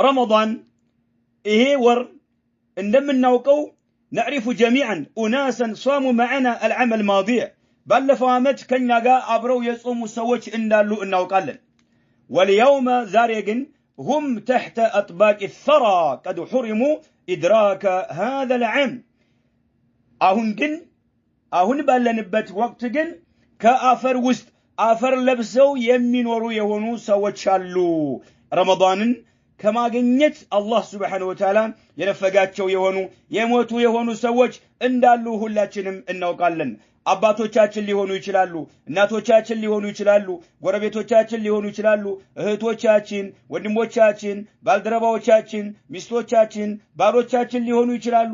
رمضان إيه ور إنما نوقو نعرف جميعا أناسا صاموا معنا العام الماضي بل فامت كنا جاء أبرو يصوموا سوتش إن دالو إنه قلن واليوم زاريجن هم تحت أطباق الثرى قد حرموا إدراك هذا العام أهن بالنبت وقت جن كأفر وست أفر لبسو يمين ورو يهونو سوتشالو رمضان كما جنيت الله سبحانه وتعالى ينفقاتشو يهونو يموتو يهونو سوج اندالو هلاتشنم انو قالن አባቶቻችን ሊሆኑ ይችላሉ እናቶቻችን ሊሆኑ ይችላሉ ጎረቤቶቻችን ሊሆኑ ይችላሉ እህቶቻችን ወንድሞቻችን ባልደረባዎቻችን ሚስቶቻችን ባሎቻችን ሊሆኑ ይችላሉ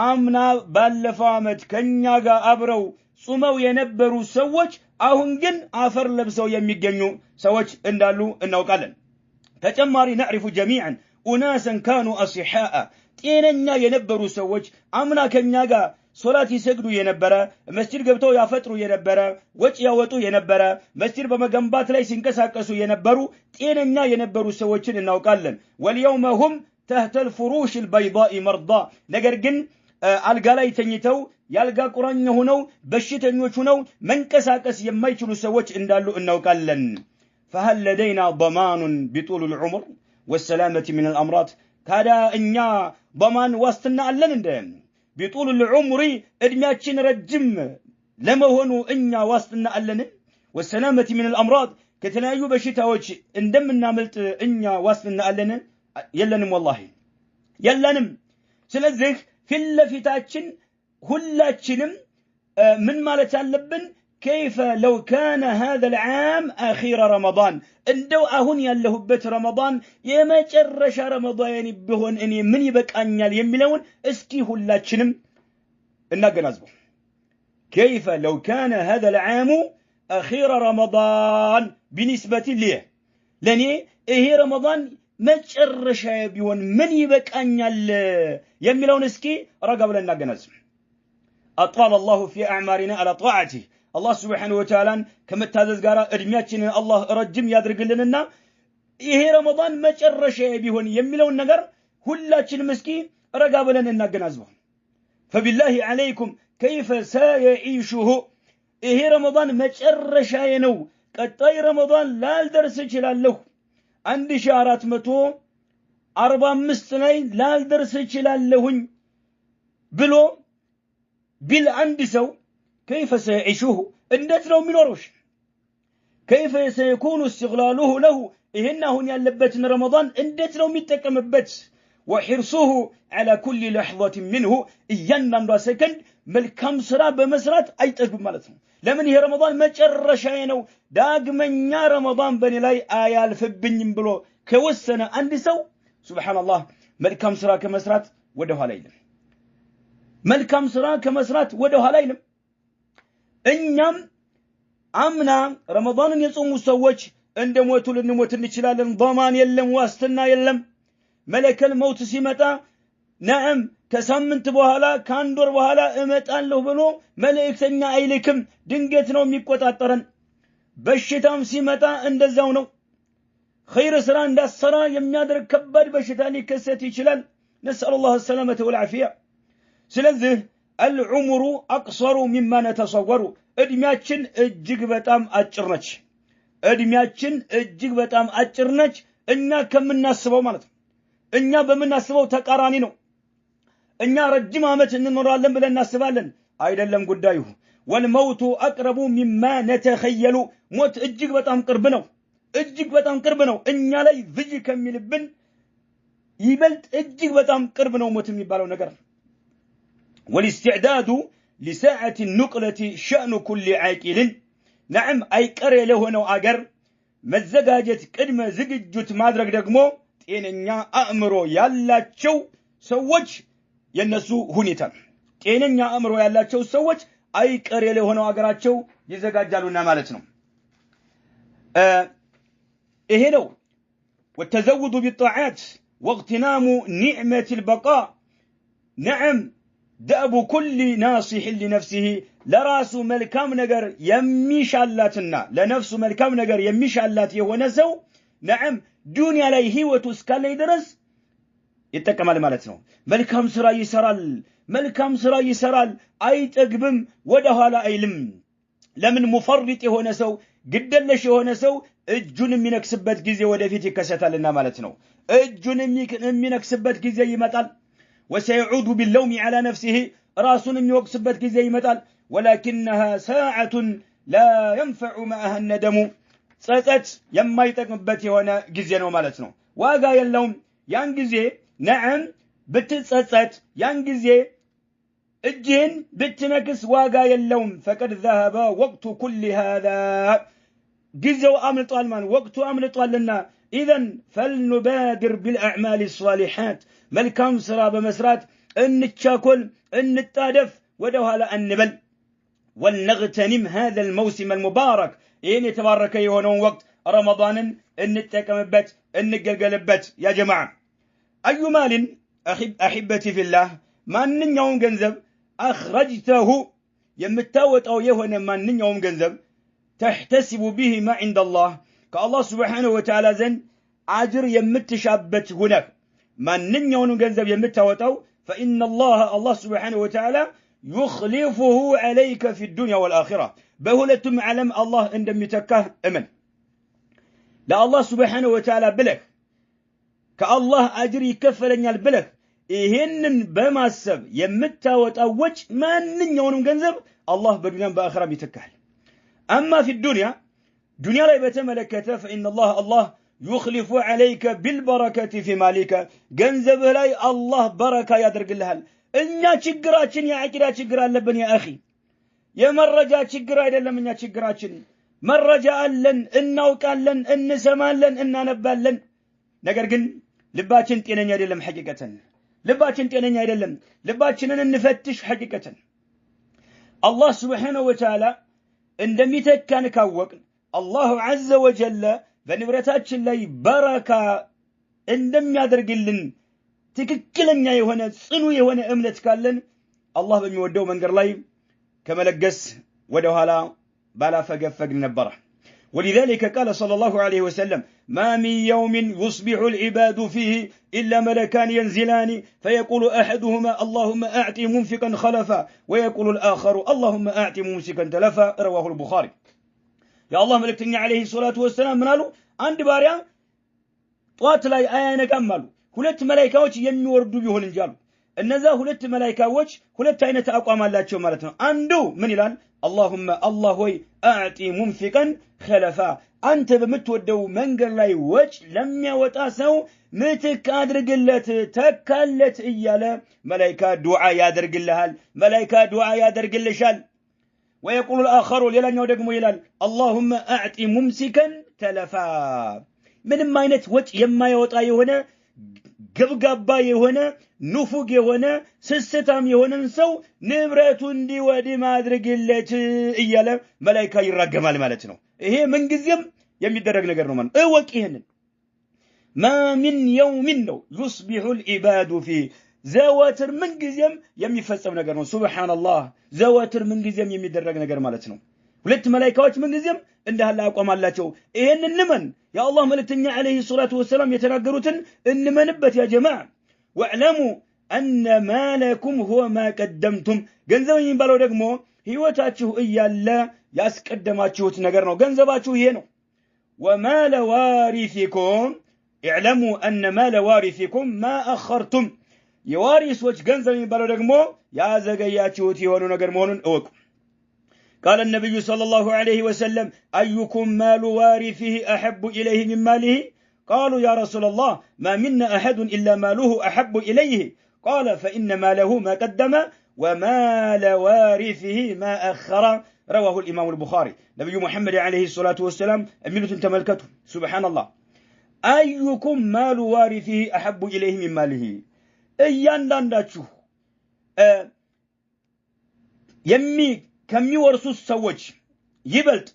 አምና ባለፈው አመት ከኛ ጋር አብረው ጾመው የነበሩ ሰዎች አሁን ግን አፈር ለብሰው የሚገኙ ሰዎች እንዳሉ እናውቃለን ተጨማሪ نعرف جميعا أناسا كانوا أصحاء ጤነኛ የነበሩ ሰዎች አምና ከኛ ጋር ሶላት ይሰግዱ የነበረ መስጂድ ገብተው ያፈጥሩ የነበረ ወጪ ያወጡ የነበረ መስጂድ በመገንባት ላይ ሲንቀሳቀሱ የነበሩ ጤነኛ የነበሩ ሰዎችን እናውቃለን واليوم هم تحت الفروش البيضاء مرضى نجرجن الجلاي تنيتو يالجا قرن هنو بشتنيوش هنو من كساكس يميتلو سوتش اندالو إنه قالن فهل لدينا ضمان بطول العمر والسلامة من الأمراض كذا إنيا ضمان واستنا ألن بطول العمر إدمياتشين رجم لما هونو إنيا واستنا ألن والسلامة من الأمراض كتلايو بشتاوش اندمنا ملت إنيا واستنا ألن يلنم والله يلنم سلذك في اللفتاتشن كلاتشنم من مالت اللبن كيف لو كان هذا العام أخير رمضان اندو أهون يالله بيت رمضان يما جرش رمضان بهون اني من يبك أنيال يملون اسكي كلاتشنم الناقنازبو كيف لو كان هذا العام أخير رمضان بالنسبة ليه لاني إيه رمضان ما جرش بهون من يبك أنيال يملون اسكي رقب لنا جنازم أطال الله في أعمارنا على طاعته الله سبحانه وتعالى كما تهذز قارا ارمياتنا الله رجم يادرق لنا إيه رمضان ما جرش بهون يملون نقر كلاتشن مسكي رقب لنا جنازم فبالله عليكم كيف سيعيشه إيه رمضان ما جرش ينو قطاي رمضان لا الدرس له عندي شعرات متو 45 ላይ ላልደርስ ይችላልሁኝ ብሎ ቢል አንድ ሰው كيف سيعيشه እንዴት ነው የሚኖረው كيف سيكون استغلاله له ይሄና አሁን ያለበትን ረመዳን እንዴት ነው የሚጠቀምበት وحرصه على كل لحظة منه እያንዳንዷ ሰከንድ መልካም ስራ በመስራት አይጠግብም ማለት ነው ለምን ይሄ ረመዳን መጨረሻዬ ነው ዳግመኛ ረመዳን በኔ ላይ አያልፍብኝም ብሎ ከወሰነ አንድ ሰው سبحان الله መልካም ስራ ከመስራት ወደ ኋላ አይልም መልካም ስራ ከመስራት ወደ ኋላ አይልም እኛም አምና ረመዳንን የጾሙ ሰዎች እንደሞቱ ልንሞት እንችላለን ضمان የለም ዋስትና የለም መለከል መውት ሲመጣ ነዓም ከሳምንት በኋላ ከአንድ ወር በኋላ እመጣለሁ ብሎ መልእክተኛ አይልክም ድንገት ነው የሚቆጣጠረን በሽታም ሲመጣ እንደዛው ነው خير سرا እንዳሰራ የሚያደርግ ከባድ በሽታ ሊከሰት ይችላል نسأل الله السلامة والعافية ስለዚህ العمر أقصر مما نتصور እድሜያችን እጅግ በጣም አጭር ነች እድሜያችን እጅግ በጣም አጭር ነች እኛ ከምናስበው ማለት ነው እኛ በመናስበው ተቃራኒ ነው እኛ ረጅም ዓመት እንኖራለን ብለን እናስባለን አይደለም ጉዳዩ والموت أقرب مما نتخيل ሞት እጅግ በጣም ቅርብ ነው እጅግ በጣም ቅርብ ነው እኛ ላይ ዝጅ ከሚልብን ይበልጥ እጅግ በጣም ቅርብ ነው ሞት የሚባለው ነገር والاستعداد لساعة النقلة شأن كل عاقل نعم أي قري له ነው አገር መዘጋጀት ቅድመ ዝግጅት ማድረግ ደግሞ ጤነኛ አእምሮ ያላቸው ሰዎች የነሱ ሁኔታ ጤነኛ አእምሮ ያላቸው ሰዎች አይ ቀሪ ለሆነው አገራቸው ይዘጋጃሉና ማለት ነው ይሄ ነው والتزود بالطاعات واغتنام نعمة البقاء نعم دأب كل ناصح لنفسه لراس ملكام نجر يمشالاتنا لنفس ملكام نجر يمشالات يونسو نعم دنيا لا هيوت اسكال يدرس يتكمل مالتنا ملكام سرا يسرال ملكام سرا يسرال اي تقبم ودهالا ايلم لمن مفرط يونسو قدلش يونسو እጁን የሚነክስበት ጊዜ ወደፊት ይከሰታልና ማለት ነው እጁን የሚነክስበት ጊዜ ይመጣል وسيعود باللوم على نفسه راسن يوقسበት ጊዜ ይመጣል ولكنها ساعة لا ينفع معها الندم ጸጸት የማይጠቅምበት የሆነ ጊዜ ነው ማለት ነው ዋጋ የለውም ያን ጊዜ ነዓም ብትጸጸት ያን ጊዜ እጅን ብትነክስ ዋጋ የለውም فقد ذهب وقت كل هذا ጊዜው አምልጧል ማን ወቅቱ አምልጧልና اذا فلنبادر بالاعمال الصالحات መልካም ስራ በመስራት እንቻኮል እንጣደፍ ወደ ኋላ አንበል ولنغتنم هذا الموسم المبارك ይሄን የተባረከ የሆነውን ወቅት ረመዳንን እንጠቀምበት እንገልገልበት ያ ጀማዓ አዩ ማልን احبتي في الله ማንኛውም ገንዘብ اخرجته የምታወጣው የሆነ ማንኛውም ገንዘብ تحتسب به ما عند الله كالله سبحانه وتعالى زن عجر يمتشابت هناك ማንኛውንም ገንዘብ የምታወጣው فإن الله سبحانه وتعالى يخلفه عليك في الدنيا والآخرة بهولتم علم الله እንደሚተካህ እመን ለአላህ سبحانه وتعالى ብለህ ከአላህ አጅር ይከፈለኛል ብለህ ይሄንን በማሰብ የምታወጣው ወጭ ማንኛውንም ገንዘብ አላህ በዱንያም በአኺራም ይተካል أما في الدنيا ላይ በተመለከተ فإن الله يخلف عليك بالبركة في مالك ገንዘብህ ላይ አላህ በረካ ያደርግልሃል እኛ ችግራችን የአቂዳ ችግር አለብን ያ አኺ የመረጃ ችግር አይደለም እኛ ችግራችን መረጃ አለን እናውቃለን እንሰማለን እናነባለን ነገር ግን ልባችን ጤነኛ አይደለም ሐቂቀተን ልባችን ጤነኛ አይደለም ልባችንን እንፈትሽ ሐቂቀተን አላህ Subhanahu Wa Ta'ala እንደሚተካን ካወቅን አላህ Azza Wa Jalla በንብረታችን ላይ በረካ እንደሚያደርግልን ትክክለኛ የሆነ ጽኑ የሆነ እምነት ካለን አላህ በሚወደው መንገድ ላይ ከመለገስ ወደ ኋላ ባላፈገፈግን ነበር ولذلك قال صلى الله عليه وسلم ما من يوم يصبح العباد فيه إلا ملكان ينزلان فيقول أحدهما اللهم أعطي منفقا خلفا ويقول الآخر اللهم أعطي ممسكا تلفا رواه البخاري يا الله ملكتني عليه الصلاة والسلام منالو عند باريا طوات لاي آيانا كمالو ሁለት መላእክቶች የሚወርዱ ቢሆን እንጂ አሉ እነዛ ሁለት መላእክቶች ሁለት አይነት አቋም አላቸው ማለት ነው አንዱ ምን ይላል اللهم الله ሆይ اعطي منفقا خلفا አንተ በምትወደው መንገድ ላይ ወጭ ለሚያወጣ ሰው ምትክ አድርግለት ተካለት እያለ መላእክታ ዱዓ ያደርግልሃል መላእክታ ዱዓ ያደርግልሻል ويقول الاخر ሌላኛው ደግሞ ይላል اللهم اعطي ممسكا تلفا ምንም አይነት ወጭ የማይወጣ የሆነ ገብጋባ የሆነ ንፉግ የሆነ ስስታም የሆነን ሰው ንብረቱ እንዲወድ ማድረግለት እያለ መላእክታ ይራገማል ማለት ነው ይሄ ምን ጊዜም የሚደረግ ነገር ነው ማለት እወቅ ይሄንን ما من يوم ነው يصبح العباد فيه ዘወትር ምን ጊዜም የሚፈጸም ነገር ነው ሱብሃንአላህ ዘወትር ምን ጊዜም የሚደረግ ነገር ማለት ነው ሁለት መላእክቶች ምን ጊዜም እንዳለ አቋማላቸው ይሄንን እንመን ያ አላህ መልእክተኛ አለይሂ ሰላቱ ወሰለም የተናገሩትን እንመንበት ያ ጀማዓ واعلموا ان مالكم هو ما قدمتم ገንዘብ የሚባለው ደግሞ ህይወታችሁ እያለ ያስቀደማችሁት ነገር ነው ገንዘባችሁ ይሄ ነው ومال وارثكم اعلموا ان مال وارثكم ما اخرتم የዋሪሶች ገንዘብ የሚባለው ደግሞ ያዘገያችሁት የሆነ ነገር መሆኑን እወቁ قال النبي صلى الله عليه وسلم أيكم مال وارثه أحب إليه من ماله قالوا يا رسول الله ما منا أحد إلا ماله أحب إليه قال فإن ماله ما قدم ومال وارثه ما أخر رواه الإمام البخاري نبي محمد عليه الصلاة والسلام أمينة تملكته سبحان الله أيكم مال وارثه أحب إليه من ماله إيان دانداتشو يمي ከሚወርሱት ሰዎች ይበልጥ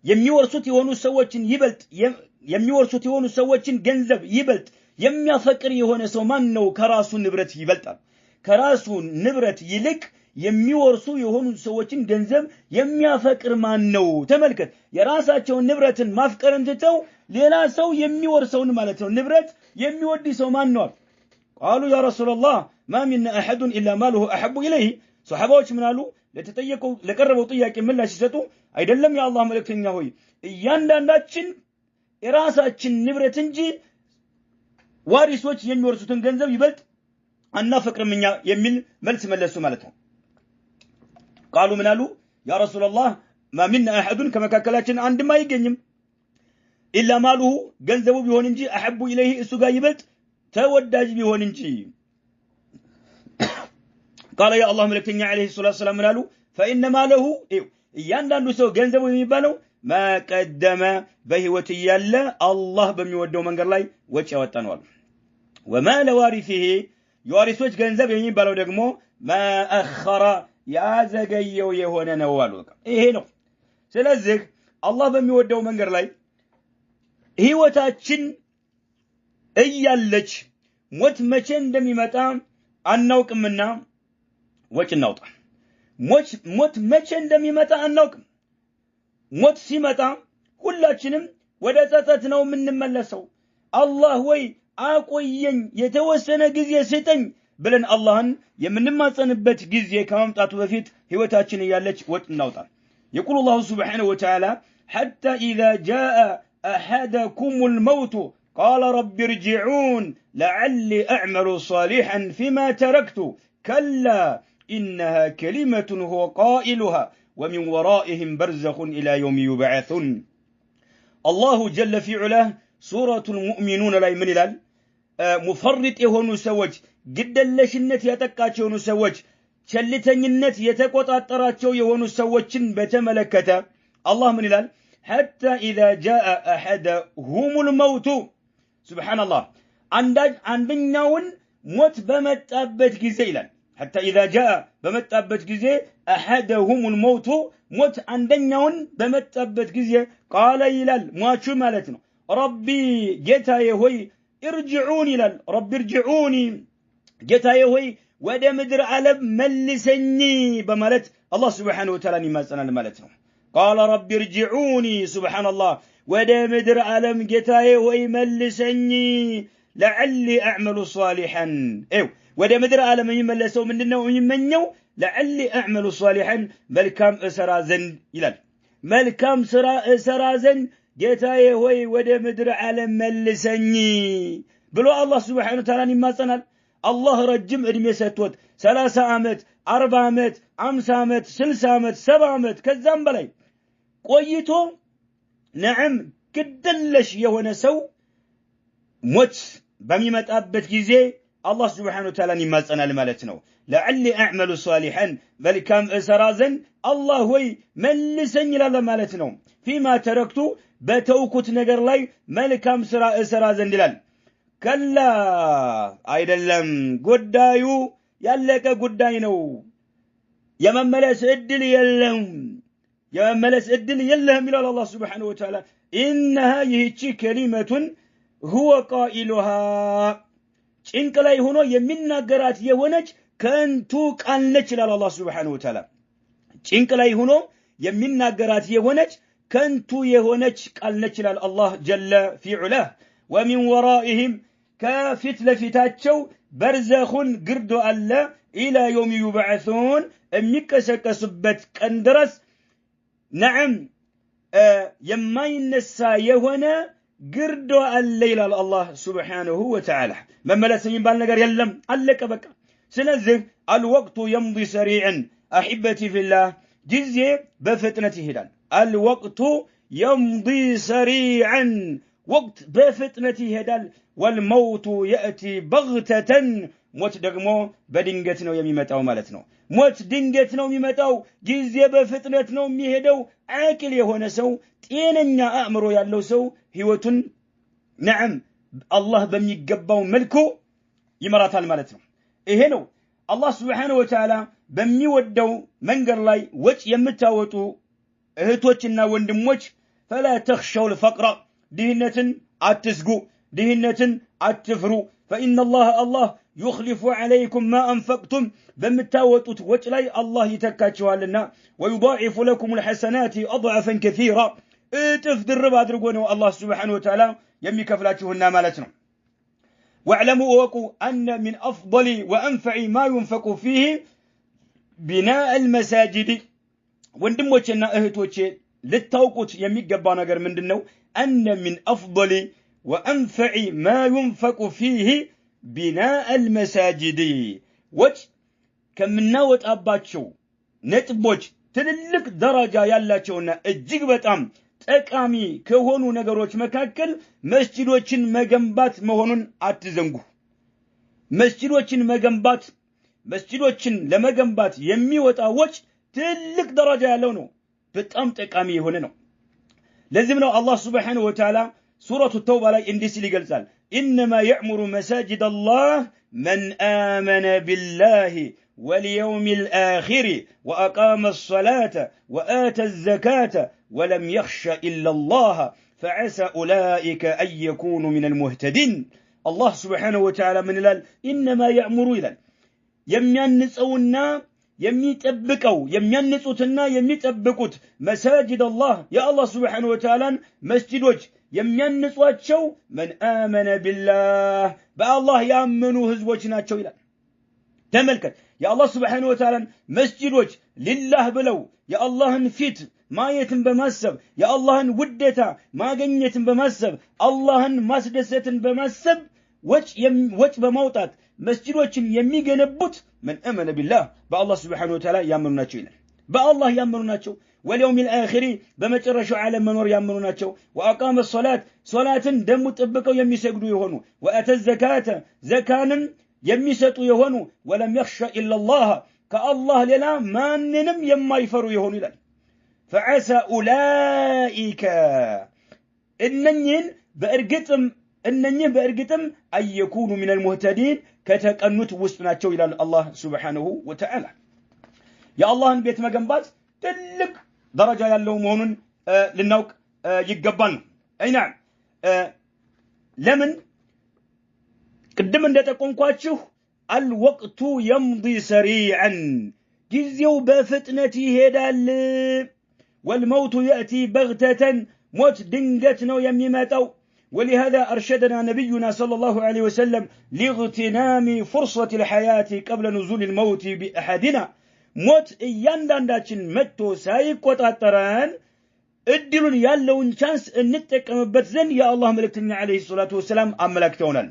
የሚወርሱት የሆኑ ሰዎችን ይበልጥ የሚወርሱት የሆኑ ሰዎችን ገንዘብ ይበልጥ የሚያፈቅር የሆነ ሰው ማን ነው ከራሱ ንብረት ይበልጣል ከራሱ ንብረት ይልቅ የሚወርሱ የሆኑ ሰዎችን ገንዘብ የሚያፈቅር ማን ነው ተመልከት የራሳቸውን ንብረትን ማፍቀርን ትተው ሌላ ሰው የሚወርሰውን ማለት ነው ንብረት የሚወድ ሰው ማን ነው قالوا يا رسول الله ما من احد الا ماله احب اليه صحابዎች ምን አሉ ለተጠየቀው ለቀረበው ጥያቄ ምላሽ ሲሰጡ አይደለም ያ አላህ መልእክተኛ ሆይ እያንዳንዳችን የራሳችን ንብረት እንጂ ዋሪሶች የሚወርሱትን ገንዘብ ይበልጥ አናፈቅርምኛ የሚል መልስ መለሱ ማለት ነው قالوا ምን አሉ ያ رسول الله ما من احد ከመካከላችን አንድም አይገኝም الا ماله ገንዘቡ ቢሆን እንጂ احب اليه እሱ ጋር ይበልጥ ተወዳጅ ቢሆን እንጂ قال يا الله ملكتني عليه الصلاة والسلام منالو فإنما له ياندانو سو ገንዘቡ የሚባለው ما قدم بهوتي يالا الله በሚወደው መንገድ ላይ ወጪ ያወጣነው وما لوارثه يوارثوች ገንዘብ የሚባለው ደግሞ ما أخر ያዘገየው የሆነ ነው አሉ ይሄ ነው ስለዚህ አላህ በሚወደው መንገድ ላይ ህይወታችን እያለች ሞት መቼ እንደሚመጣ አናውቅምና ወጭ እናውጣ ሞት መቼ እንደሚመጣ አናውቅም ሞት ሲመጣ ሁላችንም ወደ ጸጸት ነው የምንመለሰው አላህ ወይ አቆየኝ የተወሰነ ጊዜ ስጠኝ ብለን አላህን የምንማጸንበት ጊዜ ከመምጣቱ በፊት ህይወታችን ያለች ወጥ እናውጣ يقول الله سبحانه وتعالى حتى إذا جاء أحدكم الموت قال رب ارجعون لعلي أعمل صالحا فيما تركت كلا إنها كلمة هو قائلها ومن ورائهم برزخ إلى يوم يبعثون الله جل في علاه سورة المؤمنون لا يمن الال مفرط يهونو سوج جدا لشنت يتكاتش يهونو سوج شلتنينت يتقطعطراچو يهونو سوجن بتملكته الله من الال حتى إذا جاء أحدهم الموت سبحان الله عندناون موت بمتابت غزي ይላል حتى إذا جاء بمتابت غزي أحدهم الموت موت عندناون بمتابت غزي قال ይላል ሟቹ ማለት ነው ربي ጌታዬ ሆይ ارجعون ይላል ربي ارجعوني ጌታዬ ሆይ ወደ ምድር ዓለም መልሰኝ በማለት አላህ Subhanahu Wa Ta'ala ይማጸናል ማለት ነው قال رب ارجعوني سبحان الله ودا مدر عالم جتاي ويملسني لعلي أعمل صالحا ودا مدر عالم يملسوا مننا ويمنوا لعلي أعمل صالحا ملكام أسرازن يلال ملكام أسرازن جتاي ودا مدر عالم ملسني بلو الله سبحانه وتعالى يماصنال الله رجم ادمي ستوت 30 عامت 40 عامت 50 عامت 60 عامت 70 عامت كزام بلاي ቆይቶ ነዓም ግድለሽ የሆነ ሰው ሞት በሚመጣበት ጊዜ አላህ Subhanahu Wa Ta'ala ይማጸናል ማለት ነው ለعلي اعمل صالحا መልካም እሰራዘን አላህ ሆይ መልሰኝ ይላል ማለት ነው فيما تركت በተውኩት ነገር ላይ መልካም ስራ እሰራዘን ይላል ከላ አይደለም ጉዳዩ ያለቀ ጉዳይ ነው የመመለስ እድል የለም يملس الدل يلهم إلى الله سبحانه وتعالى إنها يهيتشي كلمة هو قائلها إنك لا يهونو يمنا قرات يهونج كنتوك أنلج إلى الله سبحانه وتعالى إنك لا يهونو يمنا قرات يهونج كنتو يهونج أنلج إلى الله جل في علاه ومن ورائهم كافت لفتاتشو برزخ قردو ألا إلى يوم يبعثون أميكسك سبت كندرس نعم يما ينسى يهونا قردو الليل الله سبحانه وتعالى مما لا سيين بالنقر يلم ألك بك سنزه الوقت يمضي سريعا أحبتي في الله جزي بفتنته هلال الوقت يمضي سريعا وقت بفتنته هلال والموت يأتي بغتة موت دقمو بدنجتنا يميمتاو مالتنا موت دنجتنا يميمتاو جزي بفتنتنا يميهدو عاكل يهون سو تيننا أمرو يالو سو هيوتن نعم الله بميقباو ملكو يمرات المالتنا إهنو الله سبحانه وتعالى بميودو منقر لاي وش يمتاوتو اهتوچنا وندموچ فلا تخشوا الفقر دهنة عتسقو دهنة عتفرو فإن الله يخلف عليكم ما أنفقتم بمتاوتوت وجلاي الله يتكاتشوا لنا ويضاعف لكم الحسنات أضعفا كثيرا اتفدر بعد رقونه الله سبحانه وتعالى يمي كفلاتهن مالتنا واعلموا وقوا أن من أفضل وأنفع ما ينفق فيه بناء المساجد وندموچنا اهتوچ للتوقت يمي قبانا غير من دنو أن من أفضل وأنفع ما ينفق فيه بناء المساجد وجه كم ناوت أباتشو نتبوج تللك درجة يالاتشونا الجيق بتام تقامي كهونو نغروش مكاكل مسجدوچن مغنبات مهونون አትዘንጉ መስጂዶችን መገንባት መስጂዶችን ለመገንባት የሚወጣ ወጭ ትልቅ ደረጃ ያለው ነው በጣም ጠቃሚ የሆነ ነው ለዚህም ነው አላህ Subhanahu Wa Ta'ala سورة التوبة ላይ እንዲህ ሲል ይገልጻል إنما يعمر مساجد الله من آمن بالله واليوم الآخر وأقام الصلاة وآتى الزكاة ولم يخش إلا الله فعسى أولئك أن يكونوا من المهتدين الله سبحانه وتعالى من الال إنما يأمر إلال يميانسونا የሚጠብቀው የሚያንጹትና የሚጠብቁት مساجد الله يا الله سبحانه وتعالى መስጂዶች የሚያንጿቸው من آمن بالله በአላህ ያመኑ ህዝቦች ናቸው ይላል ተመልከት የአላህ Subhanahu Wa Ta'ala መስጂዶች ሊላህ ብለው የአላህን ፊት ማየትን በማሰብ የአላህን ውዴታ ማግኘትን በማሰብ አላህን ማስደሰትን በማሰብ ወጭ በማውጣት መስጂዶችን የሚገነቡት من آمن بالله በአላህ Subhanahu Wa Ta'ala ያመኑ ናቸው ይላል በአላህ ያመኑ ናቸው واليوم الآخر በመጨረሻው ዓለም መኖር ያመኑ ናቸው وأقام الصلاة ሶላትን ደሙ ጥብቀው የሚሰግዱ ይሆኑ وأتى الزكاة ዘካንም የሚሰጡ ይሆኑ ولم يخشى إلا الله كالله ሌላ ማንንም የማይፈሩ ይሆኑ ይላል فعسى أولئك እነኚህ በእርግጥም أن يكونوا من المهتدين ከተቀኑት ውስጥ ናቸው ይላል አላህ Subhanahu Wa Ta'ala የአላህን ቤት መገንባት ትልቅ ደረጃ ያለው መሆኑን ልናውቅ ይገባል አይና ለምን ቅድም እንደተቆንኳችሁ الوقت يمضي سريعا ጊዜው በፍጥነት ይሄዳል والموت يأتي بغتة موت ድንገት ነው የሚመጣው ولهذا أرشدنا نبينا صلى الله عليه وسلم لاغتنام فرصة الحياة قبل نزول الموت بأحدنا موت እያንዳንዳችን መጥቶ ሳይቆጣጠረን እድሉን ያለውን ቻንስ እንጠቀምበት ዘንድ የአላህ መልእክተኛ عليه الصلاة والسلام አመላክተውናል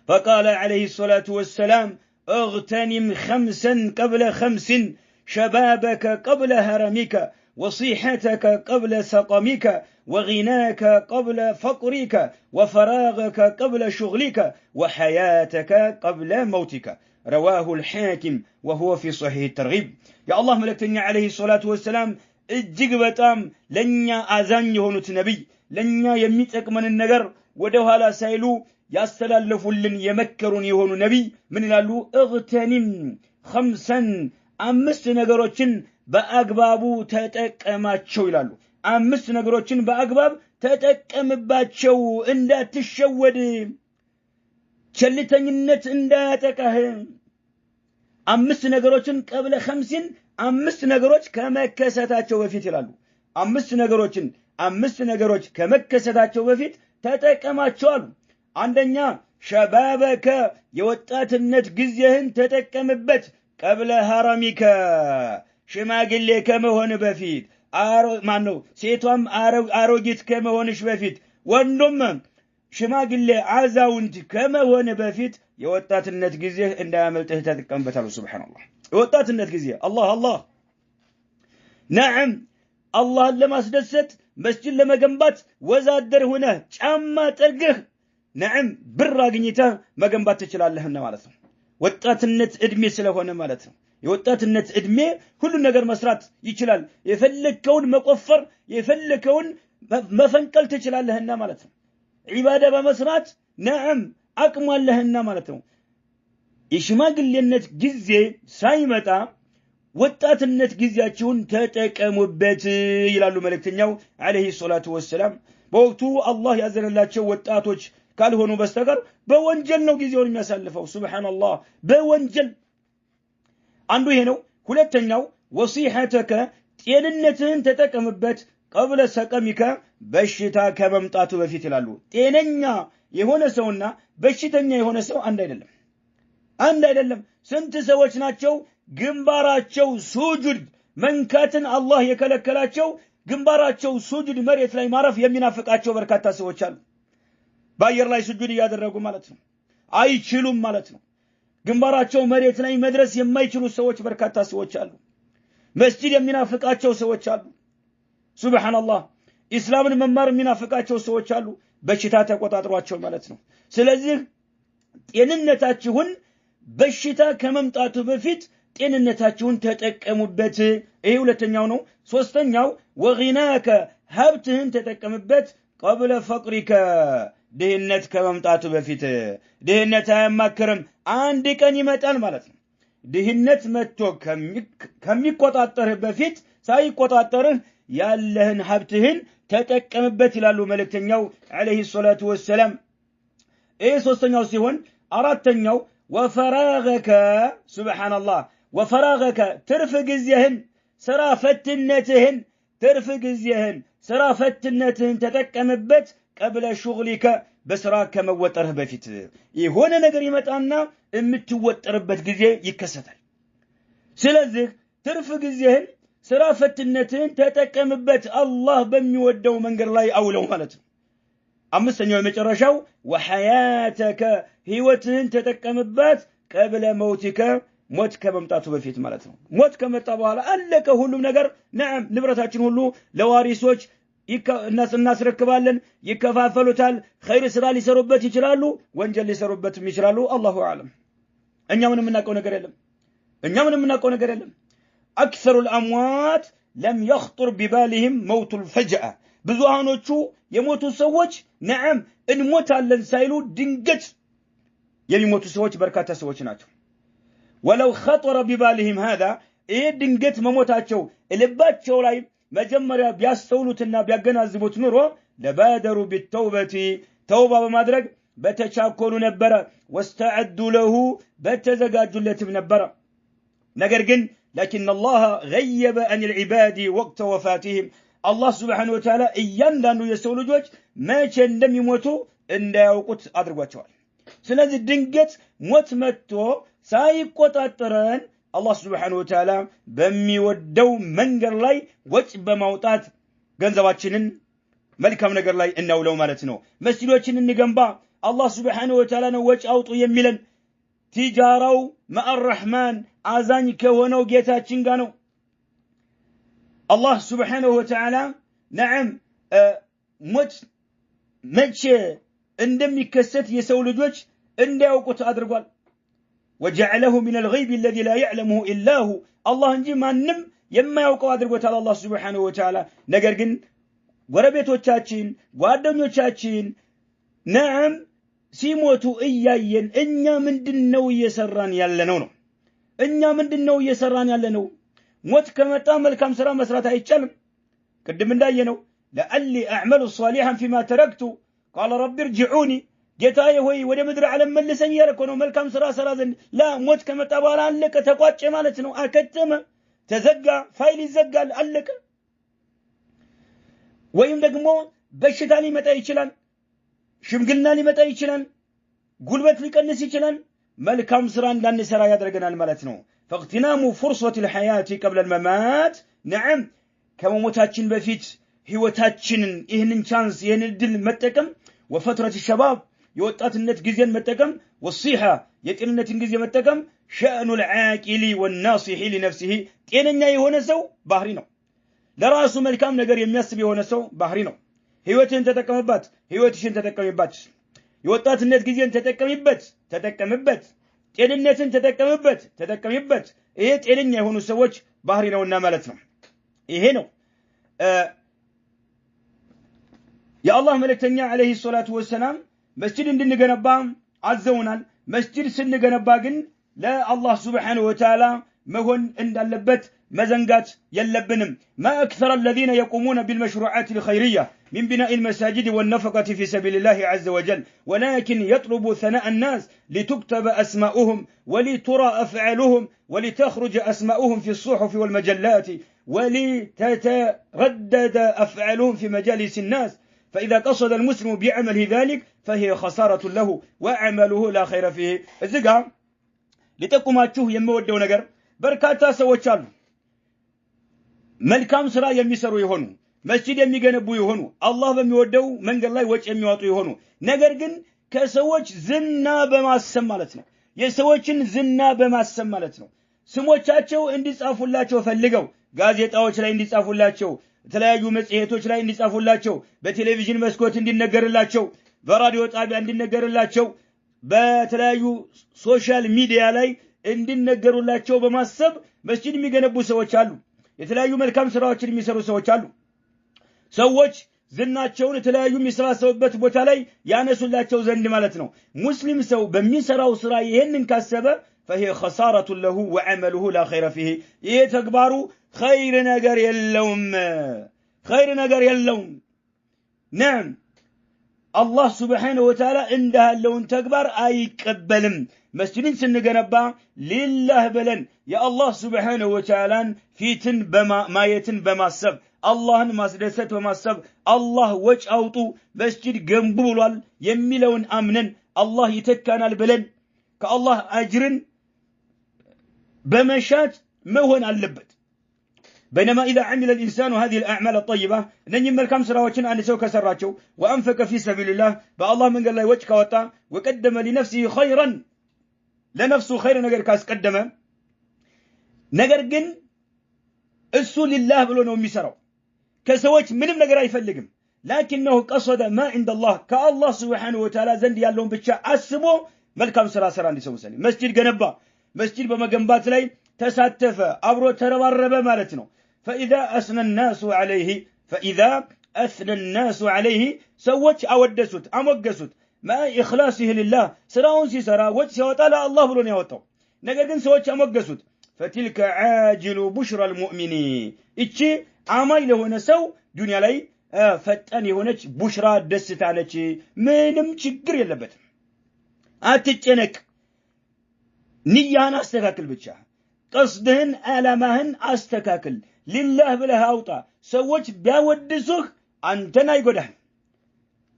فقال عليه الصلاة والسلام اغتنم 5 قبل 5 شبابك قبل هرمك وصيحتك قبل سقمك وغناك قبل فقرك وفراغك قبل شغلك وحياتك قبل موتك رواه الحاكم وهو في صحيح الترغيب يا الله ملكتني عليه الصلاة والسلام እጅግ በጣም ለኛ አዛኝ የሆኑት ነብይ ለኛ የሚጠቅመንን ነገር ወደ ኋላ ሳይሉ ያስተላለፉልን የመከሩን የሆኑ ነብይ ምን ይላሉ اغتنم 5 ነገሮችን በአግባቡ ተጠቀማቸው ይላሉ 5 ነገሮችን በአግባብ ተጠቀምባቸው እንዳትሸወድ ቸልተኝነት እንዳያጠቃህ 5 ነገሮችን قبل 50 5 ነገሮች ከመከሰታቸው በፊት ይላሉ 5 ነገሮች ከመከሰታቸው በፊት ተጠቀማቸው አሉ አንደኛ ሸባበከ የወጣትነት ጊዜህን ተጠቀምበት قبل هرمك ሽማግሌ ከመሆን በፊት ማነው ሴቷም አሮጊት ከመሆንሽ በፊት ወንዶም ሽማግሌ አዛውንት ከመሆን በፊት የወጣትነት ጊዜ እንዳያመልጥህ ተጠቀምበታል ሱብሃንአላህ የወጣትነት ጊዜ አላህ ነዓም አላህን ለማስደሰት መስጂድ ለመገንባት ወዛደር ሆነ ጫማ ጠርገህ ነዓም ብር አግኝተህ መገንባት ትችላለህና ማለት ነው ወጣትነት እድሜ ስለሆነ ማለት ነው የወጣትነት እድሜ ሁሉ ነገር መስራት ይችላል የፈለከውን መቆፈር የፈለከውን መፈንቀል ትችላለህና ማለት ነው ዒባዳ በመስራት ነዓም አቅማለህና ማለት ነው የሽማግሌነት ጊዜ ሳይመጣ ወጣትነት ጊዜያችሁን ተጠቀሙበት ይላሉ መልእክተኛው አለይሂ ሰላቱ ወሰለም በወቅቱ አላህ ያዘነላቸው ወጣቶች ካልሆኑ በስተቀር በወንጀል ነው ጊዜውን የሚያሳልፈው ሱብሃንአላህ በወንጀል አንዱ ይሄ ነው ሁለተኛው ወሲሐተከ ጤንነትህን ተጠቀምበት قبل سقمك በሽታ ከመምጣቱ በፊት ይላሉ ጤነኛ የሆነ ሰውና በሽተኛ የሆነ ሰው አንድ አይደለም ስንት ሰዎች ናቸው ግንባራቸው ሱጁድ መንካትን አላህ የከለከላቸው ግንባራቸው ሱጁድ መሬት ላይ ማረፍ የሚናፍቃቸው በርካታ ሰዎች አሉ በአየር ላይ ሱጁድ ያደረጉ ማለት ነው አይችሉም ማለት ነው ግንባራቸው መሬት ላይ መድረስ የማይችሉ ሰዎች በርካታ ሰዎች አሉ መስጂድ የሚናፍቃቸው ሰዎች አሉ ሱብሃንአላህ ኢስላምን መማር የሚናፍቃቸው ሰዎች አሉ በሽታ ተቆጣጥሯቸው ማለት ነው ስለዚህ ጤንነታችሁን በሽታ ከመምጣቱ በፊት ጤንነታችሁን ተጠቀሙበት ይሄ ሁለተኛው ነው ሶስተኛው ወጊናከ ሀብትህን ተጠቀምበት قبل فقرك ድህነት ከመምጣቱ በፊት ድህነት አያማክርም አንድ ቀን ይመጣል ማለት ነው ድህነት መጥቶ ከሚቆጣጠርህ በፊት ሳይቆጣጠርህ ያለህን ሀብትህን ተጠቀምበት ይላሉ መልእክተኛው አለይሂ ሰላቱ ወሰለም ይሄ ሶስተኛው ሲሆን አራተኛው ወፈራገከ ሱብሃንአላህ وفراغك ترف جزيهن سرا فتنتهن ترف جزيهن سرا فتنتهن تتكمبت قبل شغلك بسراك كموتره بفيت يهون ነገር ይመጣና የምትወጠርበት ጊዜ ይከሰታል ስለዚህ ትርፍ ጊዜህን ስራ ፈትነትን ተጠቀምበት አላህ በሚወደው መንገድ ላይ አውለው ማለት ነው አምስተኛው የመጨረሻው وحياتك ህይወትህን ተጠቀምበት قبل موتك ሞት ከመምጣቱ በፊት ማለት ነው ሞት ከመጣ በኋላ አለቀ ሁሉም ነገር نعم ንብረታችን ሁሉ ለዋሪሶች እናስረክባለን ይከፋፈሉታል ኸይር ስራ ሊሰሩበት ይችላሉ ወንጀል ሊሰሩበትም ይችላሉ አላሁ አለም እኛ ምንም እናቀው ነገር የለም اكثر الاموات لم يخطر ببالهم موت الفجأة ብዙሃኖቹ የሞቱ ሰዎች نعم እንሞታለን ሳይሉ ድንገት የሚሞቱ ሰዎች በርካታ ሰዎች ናቸው ولو خطر ببالهم هذا ድንገት መሞታቸው ልባቸው ላይ መጀመሪያ ቢያስተውሉትና ቢያገናዝቡት ኑሮ ለባደሩ بالتوبة توبة በማድረግ በተቻኮሉ ነበር واستعدوا له በተዘጋጁለትም ነበር ነገር ግን لكن الله غيب عن العباد وقت وفاتهم الله سبحانه وتعالى እያንዳንዱ የሰው ልጆች መቼ እንደሚሞቱ እንዳያውቁት አድርጓቸዋል ስለዚህ ድንገት ሞት መጥቶ ሳይቆጣጠረን الله سبحانه وتعالى በሚወደው መንገድ ላይ ወጭ በማውጣት ገንዘባችንን መልካም ነገር ላይ እናውለው ማለት ነው መስጂዶችን እንገንባ الله سبحانه وتعالى ነው ወጭ አውጡ የሚለን ቲጃራው مع الرحمن አዛኝ ከሆነው ጌታችን ጋር ነው الله سبحانه وتعالى نعم ሞት መቼ እንደሚከሰት የሰው ልጆች እንዳያውቁት አድርጓል وجعله من الغيب الذي لا يعلمه إلا هو الله እንጂ ማንም የማያውቀው አድርጎታል الله سبحانه وتعالى ነገር ግን ጎረቤቶቻችን ጓደኞቻችን نعم ሲሞቱ እያየን እኛ ምንድነው እየሰራን ያለነው ነው እኛ ምንድነው እየሰራን ያለነው ሞት ከመጣ መልካም ስራ መስራት አይቻልም ቅድም እንዳየነው لعلي اعمل صالحا فيما تركت قال رب ارجعوني ጌታዬ ሆይ ወደ ምድር ዓለም መልሰኝ ያልኩ ነው መልካም ስራ ሰራ ዘንድ ላ ሞት ከመጣ በኋላ አለቀ ተቋጨ ማለት ነው አከተመ ተዘጋ ፋይል ይዘጋል አለቀ ወይም ደግሞ በሽታ ሊመጣ ይችላል ሽምግልና ሊመጣ ይችላል ጉልበት ሊቀንስ ይችላል መልካም ስራ እንዳንሰራ ያደርገናል ማለት ነው فاغتنام فرصة الحياة قبل الممات نعم ከመሞታችን በፊት ህይወታችንን ይህንን ቻንስ ይህንን ድል መጠቀም وفترة الشباب የወጣትነት ጊዜን መጠቀም والصحة የጤንነትን ጊዜ መጠቀም شأن العاقل والناصح لنفسه ጤነኛ የሆነ ሰው ባህሪ ነው ለራሱ መልካም ነገር የሚያስብ የሆነ ሰው ባህሪ ነው ህይወትን ተጠቀምበት ህይወትሽን ተጠቀምበት የወጣትነት ጊዜን ተጠቀምበት ጤንነትን ተጠቀምበት ይሄ ጤነኛ የሆኑ ሰዎች ባህሪ ነውና ማለት ነው ይሄ ነው የአላህ መልእክተኛ አለይሂ ሰላቱ ወሰላም መስጂድ እንድንገነባ አዘውናል መስጂድ ስንገነባ ግን ለአላህ Subhanahu Wa Ta'ala መሆን እንዳለበት መዘንጋት የለብንም ما أكثر الذين يقومون بالمشروعات الخيرية من بناء المساجد والنفقة في سبيل الله عز وجل ولكن يطلبوا ثناء الناس لتكتب أسماؤهم ولترى أفعالهم ولتخرج أسماؤهم في الصحف والمجلات ولتتردد أفعالهم في مجالس الناس فإذا قصد المسلم بعمله ذلك فهي خسارة له وعمله لا خير فيه الزقام لتقوماتشوه يمودوا نقر بركاتا سوچالو መልካም ስራ የሚሰሩ ይሆኑ መስጂድ የሚገነቡ ይሆኑ አላህ በሚወደው መንገድ ላይ ወጭ የሚያወጡ ይሆኑ ነገር ግን ከሰዎች ዝና በማሰብ ማለት ነው የሰዎችን ዝና በማሰብ ማለት ነው ስሞቻቸው እንዲጻፉላቸው ፈልገው ጋዜጣዎች ላይ እንዲጻፉላቸው የተለያዩ መጽሔቶች ላይ እንዲጻፉላቸው በቴሌቪዥን መስኮት እንዲነገርላቸው በራዲዮ ጣቢያ እንዲነገርላቸው በተለያዩ ሶሻል ሚዲያ ላይ እንዲነገሩላቸው በማሰብ መስጂድ የሚገነቡ ሰዎች አሉ የተለያዩ መልካም ስራዎችን የሚሰሩ ሰዎች አሉ ሰዎች ዝናቸውን የተለያዩ የሚሰባሰቡበት ቦታ ላይ ያነሱላቸው ዘንድ ማለት ነው ሙስሊም ሰው በሚሰራው ስራ ይሄንን ካሰበ فهي خسارة له وعمله لا خير فيه ይሄ ተግባሩ خير ነገር የለውም نعم الله سبحانه وتعالى عندها لون تكبر أي قبلم مسجدين سنجنبا لله بلن يا الله سبحانه وتعالى فيتن بما مايتن بما سب الله مسدست وما سب الله وجه أوطو مسجد جنبولال يميلون أمنن الله يتكنا البلن كالله أجرن بمشات مهون اللبت بينما إذا عمل الإنسان هذه الأعمال الطيبة نجمل كم سراوتين أن سوك سراته وأنفق في سبيل الله بالله من قال له وجهك وطا وقدم لنفسه خيرا لنفسه خيرا نجر كاس قدمه نجر جن السو لله بلونه ميسرو كسويت منهم نجر يفلقهم لكنه قصد ما عند الله كالله سبحانه وتعالى زند يالهم بتشا أسمو ملكم سرا عندي سوى سني مسجد جنبا مسجد بمجنبات لي تساتف أبرو تربرب مالتنا فإذا أثنى الناس عليه سوت أودسوت أمقسوت ما إخلاصه لله سراون سي سرا وجه وتعالى الله بلون يوتو نجدن سوت أمقسوت فتلك عاجل بشرى المؤمنين إتشي عماي له نسو دنيا لي فتاني هونج بشرى دستانك منم تشجر يلبت أتجنك نيانا استكاكل بتشا قصدهن آلامهن أستكاكل لله بله أوطا سوت بيودسوك أنتنا يقولها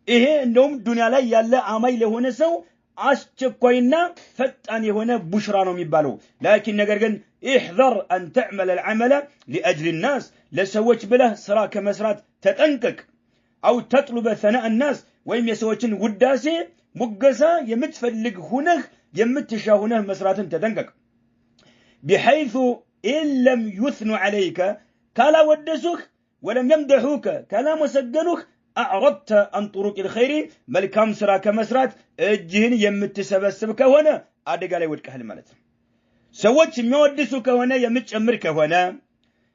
إيه إنهم دنيا لا يلا عماي له نسو أشتكوينا فتاني هنا بشرانو ميبالو لكن نقرقن احذر أن تعمل العمل لأجل الناس لسوت بله سراك مسرات تتنكك أو تطلب ثناء الناس ويم يسوتن وداسي مقسا يمتفلق هناك يمتشا هناك مسرات تتنكك بحيث إن لم يثنوا عليك كلا ودسوك ولم يمدحوك كلا مسجنوك أعرضت عن طرق الخير ملكام سراك مسرات الجهن يمتسبسبك هنا أدق علي ودك أهل مالت سوتش ميودسوك هنا يمتشمرك هنا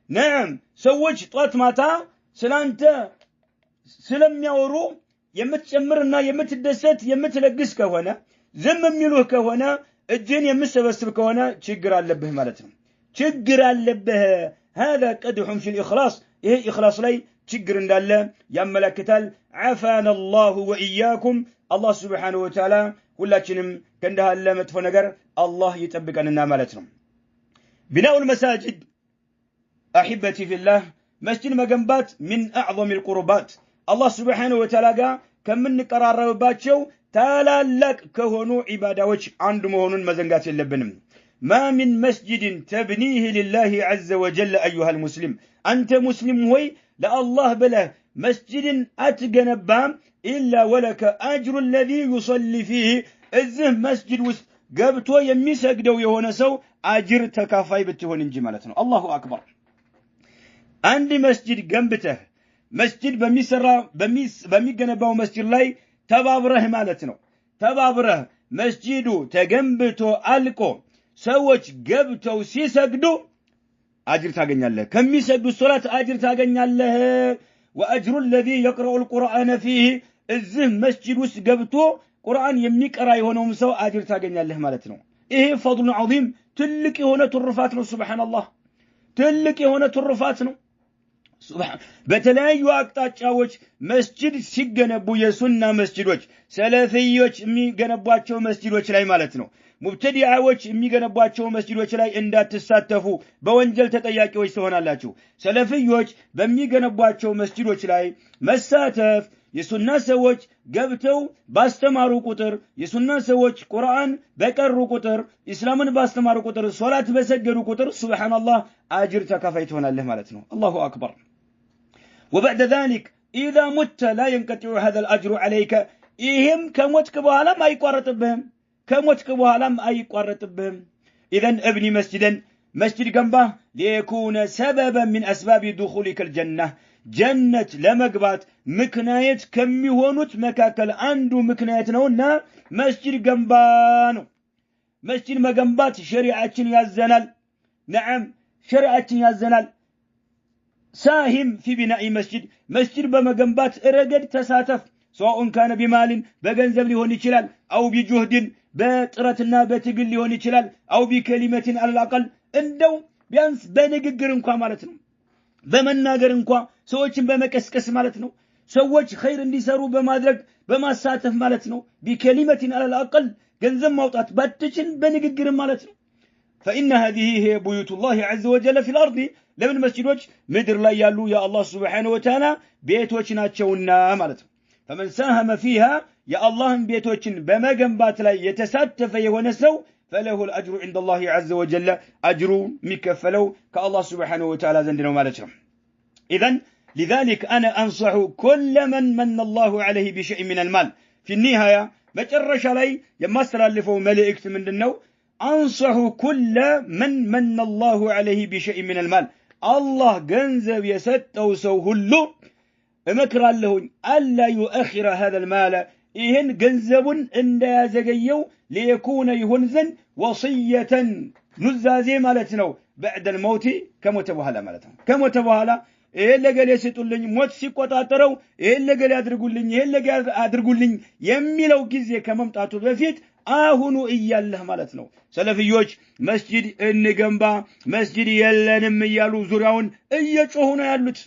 نعم سوتش طلعت ماتا سلانت سلم يورو يمتشمرنا يمتدست يمتلقسك هنا زم ميلوك هنا الجن يمسبسبك هنا تشجر اللبه مالتنا تشجر اللبه هذا قدح في الإخلاص إيه إخلاص لي تشجر الله يملكتال عافانا الله وإياكم الله سبحانه وتعالى كلاتشنم كندها اللامت فنقر الله يتبك أننا مالتنا بناء المساجد أحبتي في الله مسجد مجنبات من أعظم القربات الله سبحانه وتعالى كم من قرار باتشو تالا لك كهونو عبادة وش عند مهون مزنقات اللبنم ما من مسجد تبنيه لله عز وجل أيها المسلم أنت مسلم هوي لا الله بله مسجد أتجنبام إلا ولك أجر الذي يصلي فيه إذه مسجد قبتو يميسك دو يهونسو أجر تكافي بتهون انجمالتنا الله أكبر عندي مسجد جنبته مسجد بميجنباو مسجد لاي تبابره مالتنا تبابره مسجدو تجنبتو ألكو سوّج قبتو سيسجدو أجر تاجن الله كم يسجد الصلاة أجر تاجن الله وأجر الذي يقرأ القرآن فيه الزه مسجد وسقبتو قرآن يمنيك أراي هنا ومسو أجر تاجن الله مالتنا إيه فضل عظيم تلك هنا ترفاتنا سبحان الله تلك هنا ترفاتنا سبحان بتلاقي وقت أشوج مسجد سجنبو يسنة مسجدوج سلفيوج مي جنبواتشو مسجدوج لاي مالتنا مبتدعوج مي جنبواتشو مسجدوج لاي إندا تساتفو بوانجل تتياكي ويسوهن اللاتشو سلفيوج بمي جنبواتشو مسجدوج لاي مساتف يسنة سوج قبتو باستمارو قطر يسنة سوج قرآن بكرو قطر إسلامن باستمارو قطر صلاة بسجرو قطر سبحان الله أجر تكفيتون الله مالتنا الله أكبر وبعد ذلك إذا مت لا ينقطع هذا الأجر عليك إيهم كموتك بوهلم أي قارت بهم كموتك بوهلم أي قارت بهم إذن ابني مسجد جنبه ليكون سببا من أسباب دخولك الجنة جنة لمقبات مكنايت كم يهونت مكاكل عنده مكنايتنا مسجد جنبانو مسجد ما جنبات شريعة يزنال نعم شريعة يزنال ساهم في بناء مسجد بمجنبات رجل تساتف سواء كان بمال بجنزب له نشلال أو بجهد بطرتنا بتقل له نشلال أو بكلمة على الأقل إندو بيانس بنججر إنقا مالتنا بمناجر إنقا سوتشن بمكسكس مالتنا ሰዎች ኸይር እንዲሰሩ በማድረግ በማሳተፍ ማለት ነው بكلمة على الأقل ገንዘብ ማውጣት ባትችል በንግግር ማለት ነው فإن هذه هي بيوت الله عز وجل في الأرض لمن مسجدوች ምድር ላይ ያሉ يا الله سبحانه وتعالى ቤቶች ናቸውና ማለት ነው فمن ساهم فيها يا الله ቤቶችን በመገንባት ላይ የተሳተፈ የሆነ ሰው فله الأجر عند الله عز وجل أجر مكفلو كالله سبحانه وتعالى زندنا مالتهم إذن لذلك أنا أنصح كل من من الله عليه بشيء من المال في النهاية مجرش علي يمثل اللفو ملئكت من النو أنصح كل من من الله عليه بشيء من المال الله جنزب يستو سوه اللو مكر له ألا يؤخر هذا المال إهن جنزب إن زجيو ليكون يهنزن وصية نزازي مالتنا بعد الموت كمتبهلا مالتنا كمتبهلا إيه اللي قال يسيطولين موت سيقوطاترو إيه اللي قال يادرقولين إيه اللي قال يادرقولين يمي لو كيزي كممتاتو بفيت آهنو إيالله مالتنا سلفيوش مسجد النقنبا مسجد يلنم يالو زراون إيجوهنا يالوت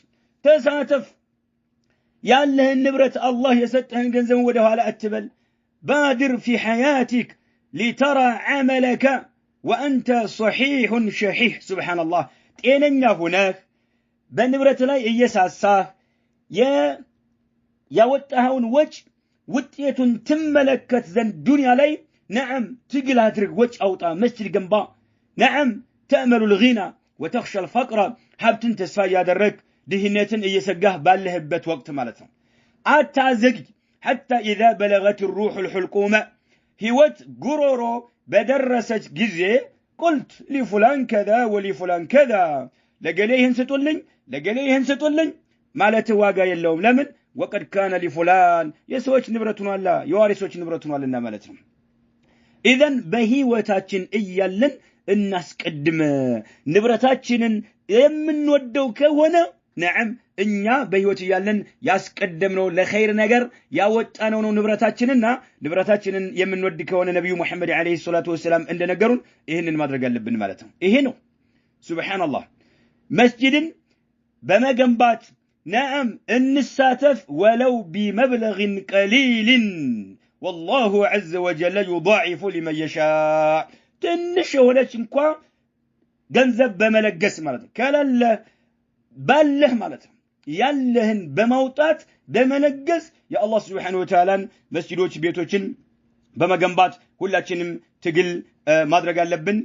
تساتف يالله النبرة الله يسطهن جنزم ودهو على أتبل بادر في حياتك لترى عملك وأنت صحيح شحيح سبحان الله تيننا هناك بنبرة لا يساسا يا وتهون وجه وتيت تملكت ذن الدنيا لي نعم تقل هترك وجه أوطا مسجد جنبا نعم تأمل الغنى وتخشى الفقر حبت تسفى يا درك دهنيتن يسقاه بالهبت وقت مالتهم أتعزق حتى إذا بلغت الروح الحلقومة هيوت قرورو بدرست جزء قلت لفلان كذا ولفلان كذا لقليهن ستولين مالت واقع يلوم لمن وقد كان لفلان يسوش نبرتنا الله يوارسوش نبرتنا لنا مالتهم إذن بهيوتاتشن إيالن الناس قدم نبرتاتشن يمن ودو كونا نعم إنيا بهيوت يالن ياسقدمنو لخير نجر ياوطانو نبرتاتشنن يمن ود كونا نبي محمد عليه الصلاة والسلام عند نجرون إهن ما درجال لبن مالتهم إهنو سبحان الله مسجد بما جنبات نعم النساتف ولو بمبلغ قليل والله عز وجل يضاعف لمن يشاء تنشو ولا شنكوا جنزب بملقس مالتهم كلا باله مالتهم يالهن بموتات بملقس يا الله سبحانه وتعالى مسجدوش بيتوشن بما جنبات كلاتشنم تقل ما درجال لبن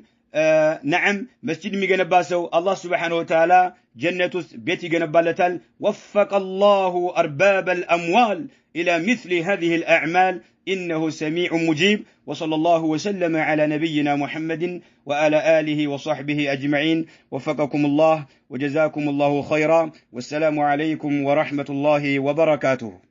نعم مسجد ميغنباسو الله سبحانه وتعالى جنة بيتي جنبالتال وفق الله أرباب الأموال إلى مثل هذه الأعمال إنه سميع مجيب وصلى الله وسلم على نبينا محمد وعلى آله وصحبه أجمعين وفقكم الله وجزاكم الله خيرا والسلام عليكم ورحمة الله وبركاته